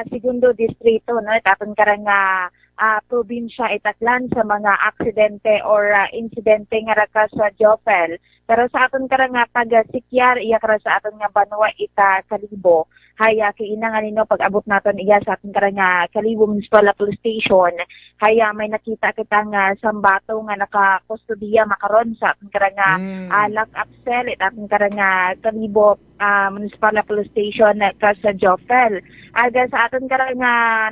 segundo distrito, no? Aton karang probinsya itaklan sa mga aksidente or insidente nga raka sa Jofel. Pero sa aton karang pag-sikyar, iya kara sa aton nga Banwa ita Kalibo. Haya kiinang nino pag-abot naton iya sa aton karang Kalibo Municipal Police Station. Haya may nakita kitang sambato nga naka-kustodiya makaron sa aton karang lock-up cell at aton karang Kalibo Municipal Police Station ka sa Jofel. Aga sa aton karang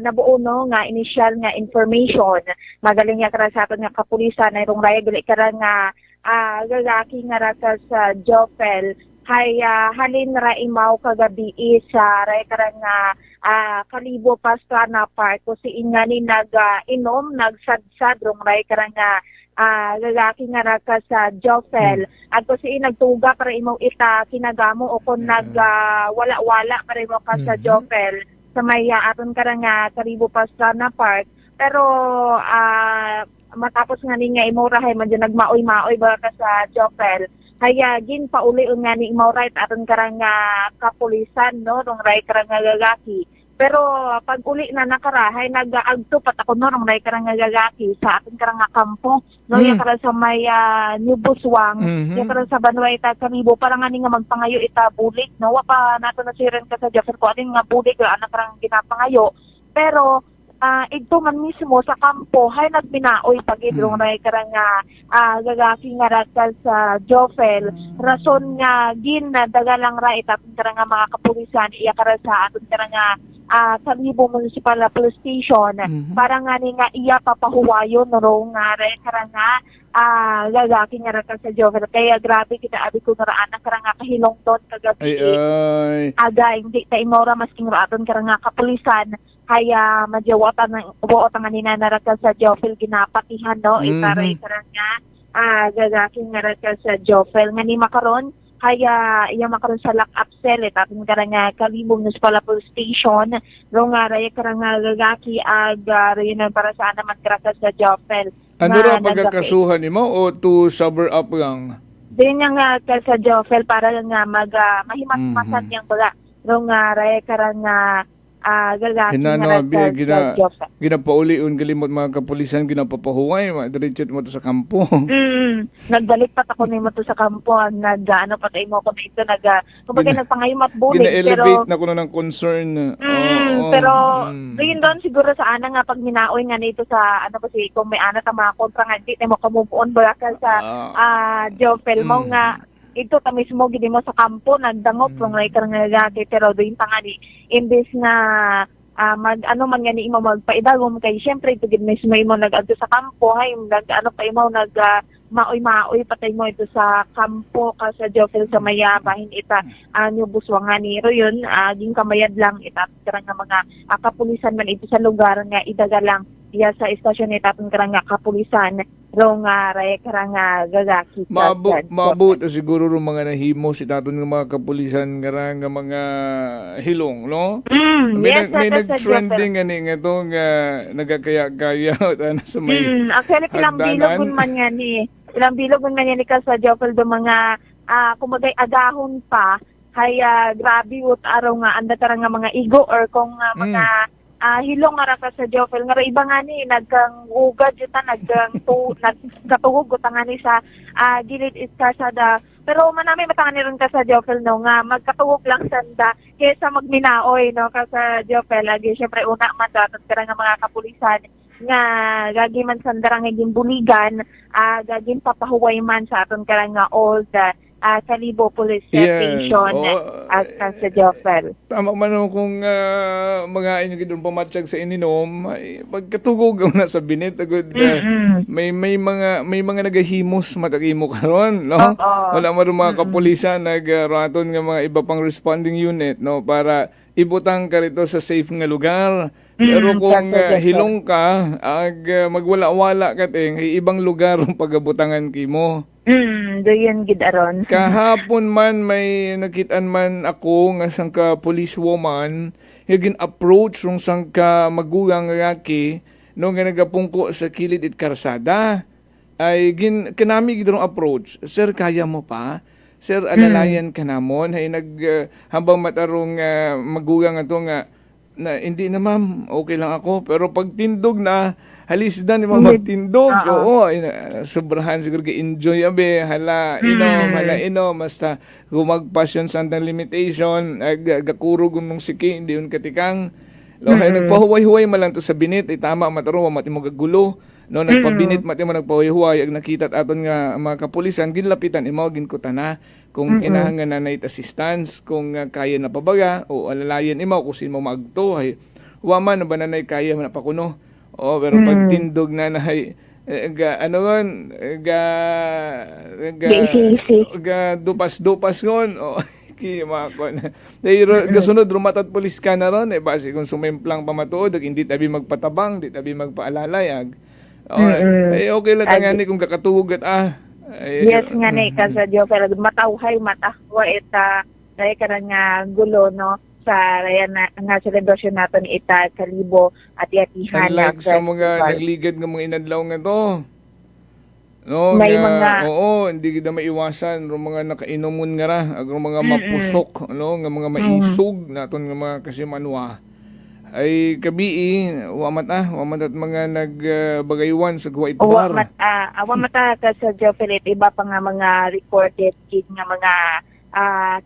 nabuo no nga initial nga information magaling nga kara sa aton nga kapulisan na irong raya gali karang lalaki nga raka sa Jofel hay halin ra imaw kagabi sa raya karang Kalibo Pastrana Park ko si ingani nag-inom nagsadsad rong raya karang lalaki nga raka sa Jofel at ko si nagtuga para imaw ita kinagamo o kung nag-wala-wala para imaw ka sa Jofel sa may aton karang Kalibo Pastrana Park. Pero matapos nga ni nga imurahay man dyan nagmaoy-maoy ba ka sa Jofel. Kaya gin pauli nga ni imauray aton karang kapulisan no rong ray karang lalaki Pero pag uli na nakarahay, nag-agto pat ako no, nung karang gagaki sa akin karang kampo. No, yung karang sa may New Buswang, yung karang sa Banway ta Karibo, parang nga nga magpangayo ita bulik. No, wapa nato na siren ka sa Jeffer ko, atin nga bulik, anak karang ginapangayo. Pero, ito man mismo sa kampo, hay nagbinaoy pag-idrong na karang gagaki nga rakal sa Jofel. Rason nga, dagalang ra itapin karang mga kapulisan, iya karang sa atin karang Kalibo Municipal Police Station, para nga ni nga iya papahuwayon no nga re karang lalaki nga rakal sa Jovel. Kaya grabe kita abi ko naraan ang karang kahilong doon kagabi. Aga hindi ta imora masking raton karang kapulisan, kaya madyawatan ng buotan nga ninanarakal sa Jovel ginapatihan no itara karang lalaki nga rakal sa Jovel nga ni makaron. Kaya iya makaroon sa lock-up cell tapos karang Kalibo Municipal Police Station ro nga raya karang gagaki yun para saan naman karakal sa Jovel. Ano ra pagkakasuhan nimo o to sober up lang? Din nga sa Jovel para nga mahimas-masan yang baga ro nga raya karang gagaki nga ginapauli-on galimot mga kapulisan, ginapapahuway diretso mo to sa kampo. Nagbalik pat ako nimo to sa kampo, nag-ano patay mo ko ito kumbaga nagpangayo matbulig, gina-elevate na ko na ng concern. Pero yun doon siguro sa ana nga pag minaoy nga nito sa kasi kung may ana ta mga kontra nga hindi mo kamubuon ba sa Jofel mo nga ito ta mismo gidi mo sa kampo nagdangop ng writer nga gati, pero doon tangani imbes na man nga ni imo magpaidagom kay syempre ito gid mismo imo nag-adto sa kampo hay pa imo maoy patay mo ito sa kampo ka sa Jofel sa maya bahin ita New Buswangan niro yun ging kamayad lang ita karang nga mga kapulisan man ito sa lugar nga idaga lang iya sa istasyon ita karang nga kapulisan ro nga ray karang gagaki mabut siguro ro mga nahimo si taton ng mga kapulisan nga mga hilong no. May nag-trending ani nga to nga nagakaya-kaya sa may actually ilang bilog man yan ka sa Jofel do mga kumagay agahon pa kaya grabe ut araw nga anda tarang nga mga igo or kung mga hilong nga ka sa Jofel nga iba nga ni nagkang ugad yuta nagkatuhog uta nga ni sa gilid iskasada, pero manami matangani ron ka sa Jofel no nga magkatuhog lang sanda kaysa magminaoy no ka sa Jofel agi syempre una man dapat karang nga mga kapulisan nga gagi man sandarang higing buligan gagin papahuway man sa aton karang nga old Kalibo Police Station at sa Jofel. Tama man kung mga inyo gidon pamatsag sa ininom, pagkatugog na sa binit agud may mga nagahimos matagimo karon no. Wala man mga kapulisan nagraton nga mga iba pang responding unit no para ibutang ka rito sa safe nga lugar. Pero kung hilong ka magwala-wala ka ting ibang lugar ang pagabutangan kimo. Doon gid aron. Kahapon man may nakitaan man ako nga sang ka police woman higin approach rong sang ka magulang lalaki no nga nagapungko sa kilid it karsada ay kanami gid rong approach, sir kaya mo pa? Sir alalayan ka namon hay hambang matarong magulang ato nga na hindi na ma'am, okay lang ako, pero pag tindog na halisdan ni magtindog. Oo, sobrahan siguro enjoy abe, hala inom, basta gumagpas yun sa limitation, gakurog nung siki, hindi yun katikang. Kaya nagpahuway-huway man lang to sa binit, tama mataro, mati mo gagulo. No, nagpabinit mati mo nagpahuway-huway, ag nakita aton nga mga kapulisan, ginlapitan, imawagin ko na kung kinahangan na night assistance, kung kaya na pabaga, o alalayan imaw, kung sino mo magto, ay waman na ba na kaya na pakuno. Oh, pero pag tindog na dupas-dupas ngon. Oh, kima ko na. Dahil gasunod, rumatat polis ka na ron. Basi kung sumimplang pamatuod, hindi tabi magpatabang, hindi tabi magpaalalayag. Okay lang nga ni kung kakatuwag at yes nga na sa Diyo, pero matawhay, matahwa, dahil ka nga gulo, no? Sa nga celebration natin ita Kalibo at Yatihan. Unlike sa mga nagligad ng mga inadlaw nga to. No, may mga hindi gid maiwasan ro mga nakainomon nga ra, ag mga mapusok, no, nga mga maisog naton nga mga kasimanwa. ay kabii wamat at mga nagbagaywan sa White Bar. Awa mata ka sa Joffel, iba pa nga mga reported kid nga mga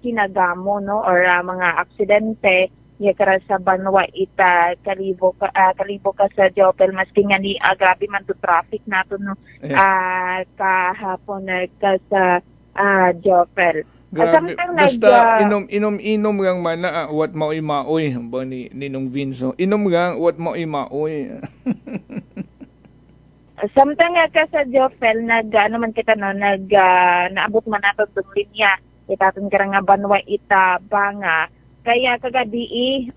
kinagamo, no, or mga aksidente yakara sa Banwa ita kalibo ka sa Joffel, maski nga ni grabe man to traffic nato, no, kahapon ka sa Joffel. Grabe. Basta inom gang mana wat maoy ba ni Ninong Vinso. Inom gang wat maoy. Samtang ka sa Joffel man kita, no, naabot man nato tong linya itaton ka nga Banwa ita Banga. Kaya kagabi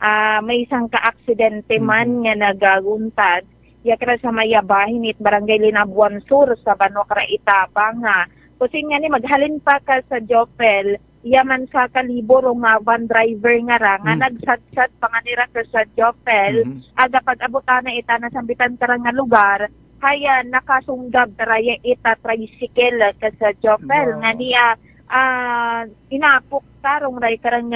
may isang ka-aksidente man nga nagaguntad yakra sa Mayabahin it Barangay Linabuan Sur sa Banwa kara ita Banga. Kasi nga ni maghalin pa ka sa Joffel, yaman sa kalibo rong van driver nga nga nagsadsad panganira ka sa Joffel, aga pag-abutan na ita na sambitan ka nga lugar, kaya nakasunggab taraya ita tricycle ka sa Joffel. Nga niya inapok tarong ray karang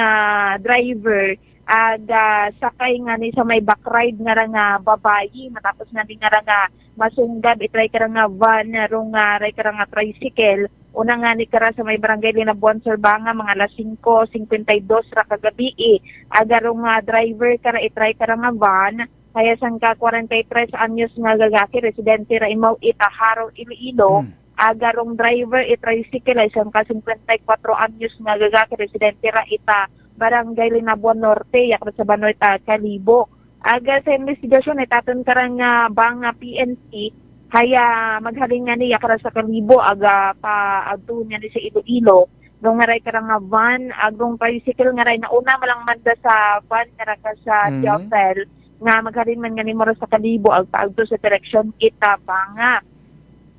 driver aga sakay nga ni sa may backride nga babayi matapos nga ni nga masunggab itry karang van rong ray karang tricycle una nga ni kara sa may barangay Linabuan Sorbanga mga alas 5:52 ra kagabi aga rong driver kara itry karang van kaya sang ka 43 anyos nga gagaki residente ra Imaw Itaharo Iloilo. Agarong driver tricycle ay isang ka 54 anyos nga gagaki residente ra ita Barangay Linabuan Norte yakra sa Banoy Kalibo. Aga sa investigasyon itaton karang Banga PNP kaya maghaling nga ni yakra sa Kalibo aga pa adto niya ni sa Iloilo. Dong ngaray karang van agrong tricycle ngaray na una malang manda sa van nga ka sa Joffel nga maghaling man nga ni moro sa Kalibo ag paagto sa direksyon ita Banga.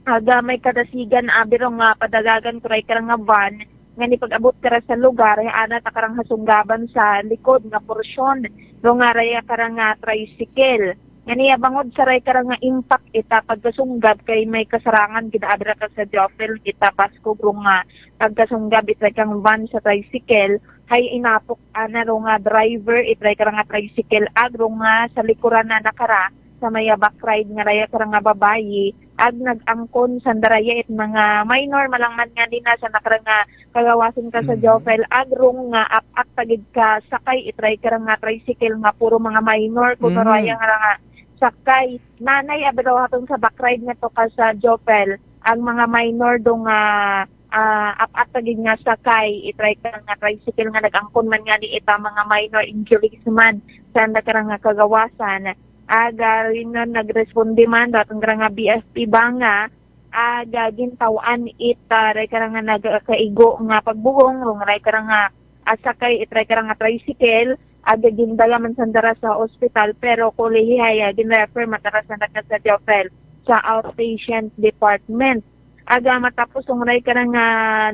Aga may kadasigan abirong padagagan kuray karang van nga ni pag-abot kara sa lugar ana ta karang hasunggaban sa likod nga porsyon do nga raya karang tricycle nga niya bangod sa ray karang impact ita pagkasunggab kay may kasarangan kita abira ka sa Joffel kita pasko rong pagkasunggab itray kang van sa tricycle hay inapok ana rong driver itray karang tricycle agrong sa likuran na nakara sa may backride nga raya karang babayi ag nag-angkon sandaraya it mga minor malangman nga din sa nakarang kagawasin ka sa Joffel agrong nga apak tagid ka sakay itry karang tricycle nga puro mga minor kuno raya nga sakay nanay abiro hatong sa backride nga to ka sa Joffel ang mga minor dong apak tagid nga sakay itry karang tricycle nga nag-angkon man nga ni ita mga minor injuries man sa nakarang kagawasan. Aga rin nagresponde man datong nga BFP Banga aga gintawan ita ray karang nagkaigo nga pagbugong rong ray karang asakay itray karang tricycle aga gindala man sandara sa ospital pero kulihaya ginrefer matara sa Joffel sa outpatient department. Aga matapos ang ray karang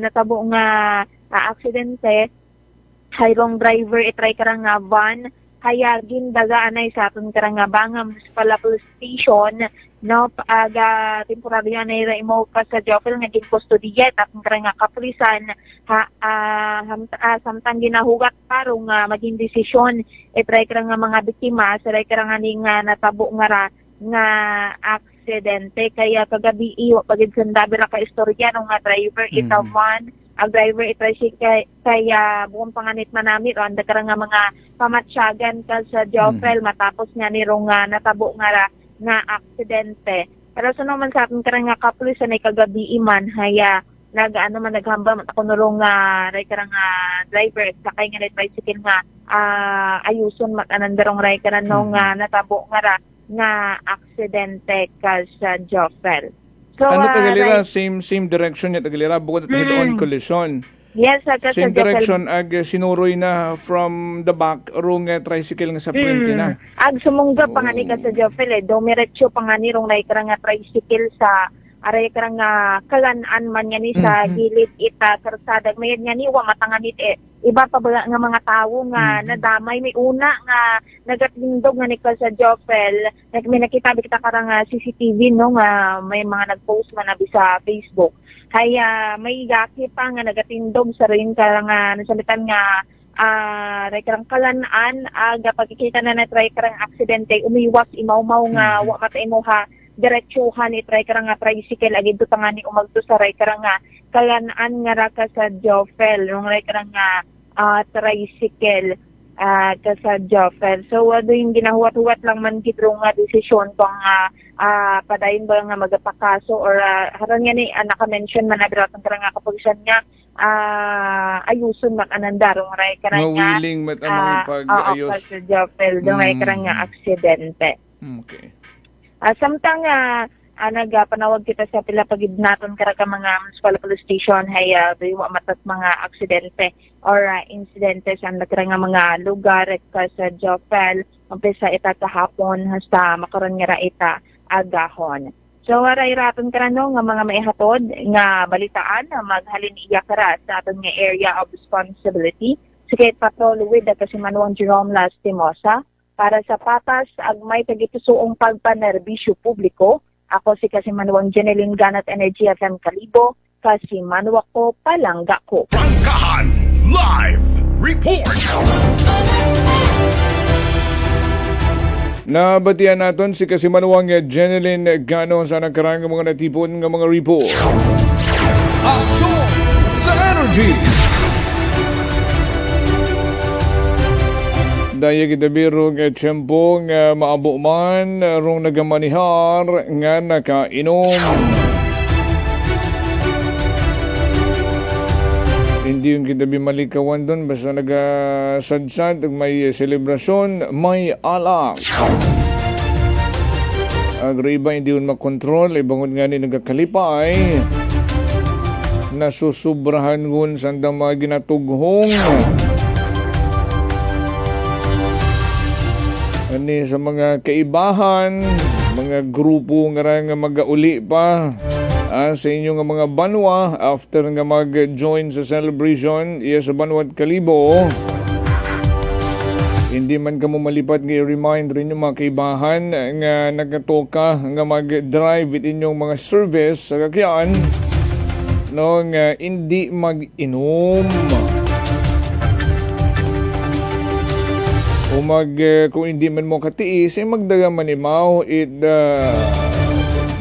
natabo nga aksidente hayrong driver itray karang van kaya gindagaan ay sa aton karang Banga Municipal Police Station no aga temporaryo na ira imo pa sa Joffel nga ginkustodiya aton karang kapulisan samtang ginahugat parong maging desisyon itray karang mga biktima sa ray karang ning natabo nga aksidente kaya kagabi iwa pagid sandabi ra ka istorya ng driver itaman ang driver tricycle kaya buong panganit manami o anda karang mga pamatsyagan ka sa Joffel matapos nga nirong natabo nga aksidente. Pero sa naman sa atin karang kapulisan ay kagabi iman haya naghamba ako nurong ray karang driver sakay nga tricycle nga ayuson matanandarong ray karang natabo nga aksidente ka sa Joffel. So, ano tagalira? Same direction niya tagalira bukod at head-on collision. Yes, same direction ag sinuroy na from the back rong tricycle nga sa frente na. Ag sumungga pangani ka sa Joffel dumiretso pangani rong ray karang tricycle sa aray karang kalan-an man nga ni sa gilid ita karsada mayad nga ni wa matanganit iba pa ba nga mga tawo nga nadamay may una nga nagatindog nga ni ka sa Joffel may nakita kita karang CCTV no nga may mga nagpost man abi sa Facebook kaya may gaki pa nga nagatindog sa rin karang nasalitan nga ray karang kalanaan aga pagkikita na try karang aksidente umiwas imawmaw nga wa matay mo ha diretsuhan ni try karang nga tricycle agid to nga ni umagto sa ray karang nga kalanaan nga raka sa Jofel yung ray karang nga tricycle sa Jofel. So wado yung ginahuwat-huwat lang man kitro nga desisyon pang padayon ba nga magapakaso or haron nga ni naka-mention man abrat ang nga kapulisan nga ayuson makanandarong ray karang nga willing mat ang pag-ayos sa Jofel do ray karang nga aksidente. Okay. Samtang nagpanawag kita sa pila pagid naton karaka mga municipal police station hay wa matat mga aksidente or incidente sa nakira nga mga lugar ka sa Jofel umpisa ita kahapon hasta makaron nga ita agahon. So waray raton karano nga mga maihatod nga balitaan na maghalin iya kara sa aton nga area of responsibility sige patrol with the Kasimanwang Jerome Lastimosa para sa patas agmay tagitusuong pagpanerbisyo publiko. Ako si Kasimanwang Jeneline Ganat Energy FM Kalibo, Kasimanwa ko, palangga ko. Prangkahan Live Report! Nabatian naton si Kasimanwang Jeneline Gano sa nagkarang mga natipon ng mga report. Aksyon sa Energy! Daya kita birong tiyempo nga maabo man rong nagamanihar nga nakainom. Hindi yung kita bimalikawan doon basta nagasadsad may selebrasyon, may alak. Agriba hindi yun makontrol, ibangon nga ni nagakalipay. Nasusubrahan ngun sanda mga ginatughong. Ani sa mga kaibahan, mga grupo nga magauli pa sa inyong mga banwa after nga mag-join sa celebration iya sa Banwat Kalibo. Hindi man ka mo malipat nga i-remind rin yung mga kaibahan nga nagatoka nga mag-drive with inyong mga service sa kakyan no nga hindi mag-inom. O kung hindi man mo katiis, magdaga manimaw,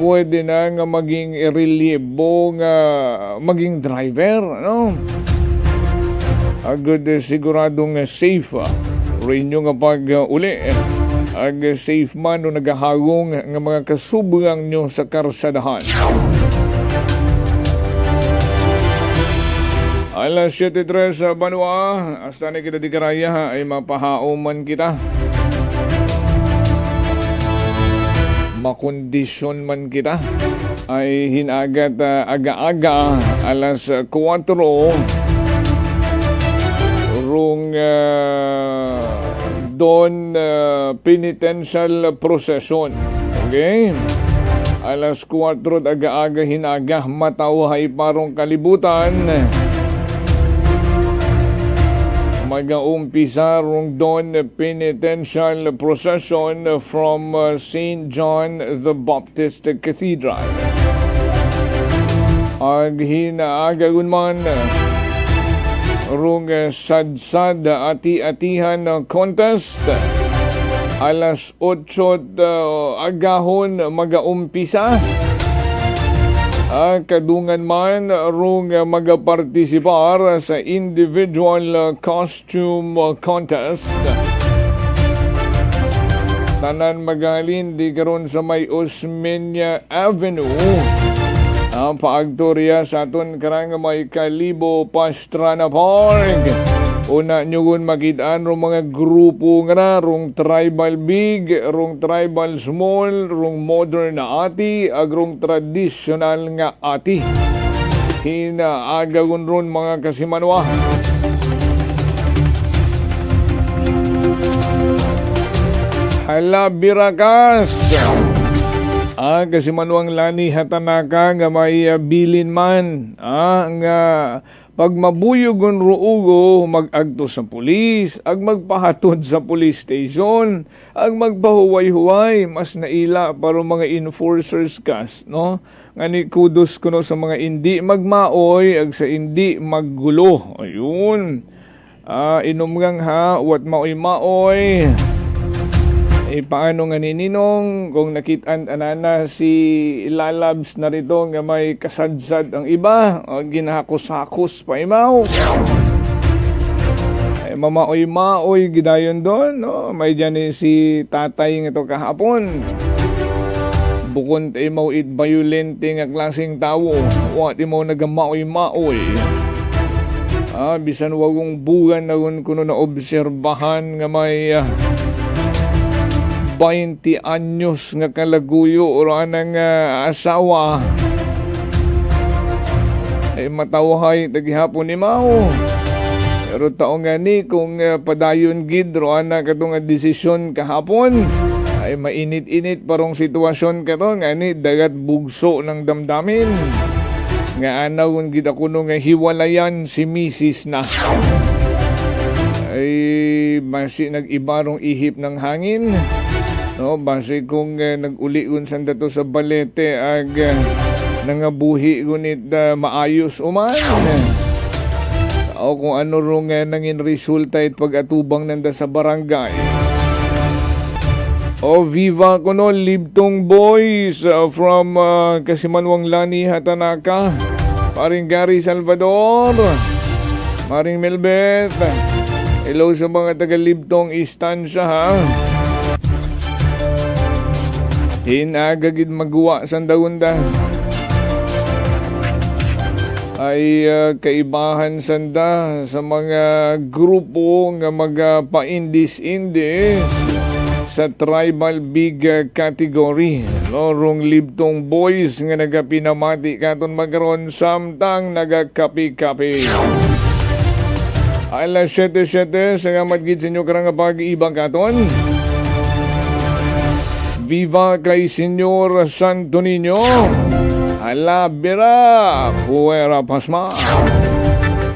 pwede na nga maging reliable nga maging driver, no? Agad siguradong safe, rin nyo nga pag-uli. Ag safe man o nagahagong nga mga kasubugang nyo sa karsadahan. Alas 7:03 sa Banwa, hasta na kita di karaya ay mapahauman kita. Makondisyon man kita ay hinagat aga-aga alas 4 rung Don Penitential Procession. Okay? Alas 4 aga-aga hinaga matawhay parong kalibutan. Mag-umpisa rong Don Penitential Procession from St. John the Baptist Cathedral. Ag hinaagagun man rong sadsad ati-atihan contest. Alas 8 agahon mag-umpisa. Kadungan man rong magapartisipar sa individual costume contest. Tanan magalin di karon sa may Osmeña Avenue. Ang paagtorya sa aton karang may Kalibo Pastrana Park. Una nyo kung makitaan rong mga grupo nga rong tribal big, rong tribal small, rong modern na ati, ag rong traditional nga ati. Hinaagagon ron mga Kasimanwa. Hala birakas! Kasimanwang lani hatanaka nga may bilin man. Nga pag mabuyogon ruugo, mag-agto sa pulis, ag magpahatod sa police station, ag magpahuway-huway, mas naila para mga enforcers kas, no? Ngani kudos ko no sa mga hindi magmaoy, ag sa hindi maggulo. Ayun. Inom gang ha, wat maoy-maoy. Paano nga nininong kung nakitaan anana si Lalabs na rito nga may kasadsad ang iba, ginahakos-hakos pa imaw. Mamaoy-maoy gidayon doon, no? May dyan si tatay nga to kahapon. Bukod imaw it violente nga klaseng tao, wat imaw nagamaoy-maoy. Bisan wagong bugan na kuno na obserbahan nga may 20 anyos nga kalaguyo o anang asawa. Matawhay tagihapon ni Mao. Pero taong nga ni kung padayon gid ro ana katong desisyon kahapon ay mainit-init parong sitwasyon kato nga ni dagat bugso ng damdamin. Nga anaw gid ako nga hiwalayan si Mrs. na. Ay basi nag-ibarong ihip ng hangin. No, base kung nag-uliun sanda to sa balete ag nangabuhi gunit maayos uman. O kung ano rong nangin resulta it pag-atubang nanda sa barangay. O viva ko no, Libtong Boys from Kasimanwang Lani, Hatanaka. Paring Gary Salvador. Maring Melbet. Hello sa mga taga-Libtong Istansya ha. Hinagagid magawa sa daunda ay kaibahan sanda sa mga grupo nga magpaindis-indis sa tribal big category. Lorong Libtong Boys nga nagapinamati katon magkaroon samtang nagakapi-kapi. Alas 7:07 sa nga madgid sa inyo karang pag-ibang katon. Viva kay Senyor Santo Niño. Ala bira, puwera pasma.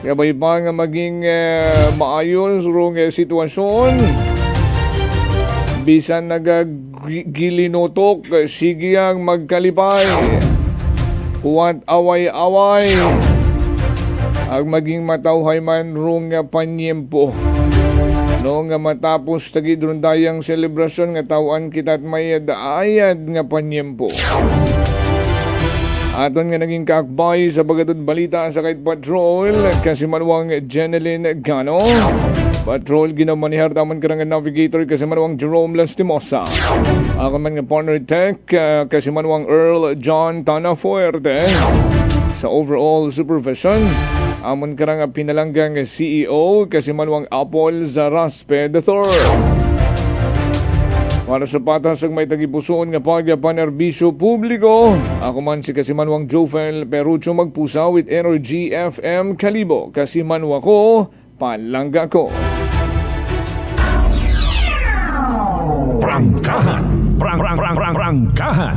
Kaya ba iba nga maging maayos rong sitwasyon. Bisan nagagilinotok, sige ang magkalipay. Huwat away-away. Ang maging matawhay man rong panyempo. No nga matapos tagid ron dayang selebrasyon nga tawan kita at may daayad nga panyempo. Aton nga naging kakbay sa bagatod balita sa Kite Patrol kasi manuang Jeneline Gano. Patrol ginamanihar taman karangan navigator kasi manuang Jerome Lastimosa. Ako man nga partner tech kasi manuang Earl John Tanafuerte. Sa overall supervision, amon karang pinalanggang CEO kasi manuang Apple Zaraspe III. Para sa patas ang may tagipusoon nga pagpanerbisyo publiko, ako man si Kasimanwang Jofel Perucho Magpusa with Energy FM Kalibo. Kasimanwa ko, palangga ko. Prangkahan. Prangkahan.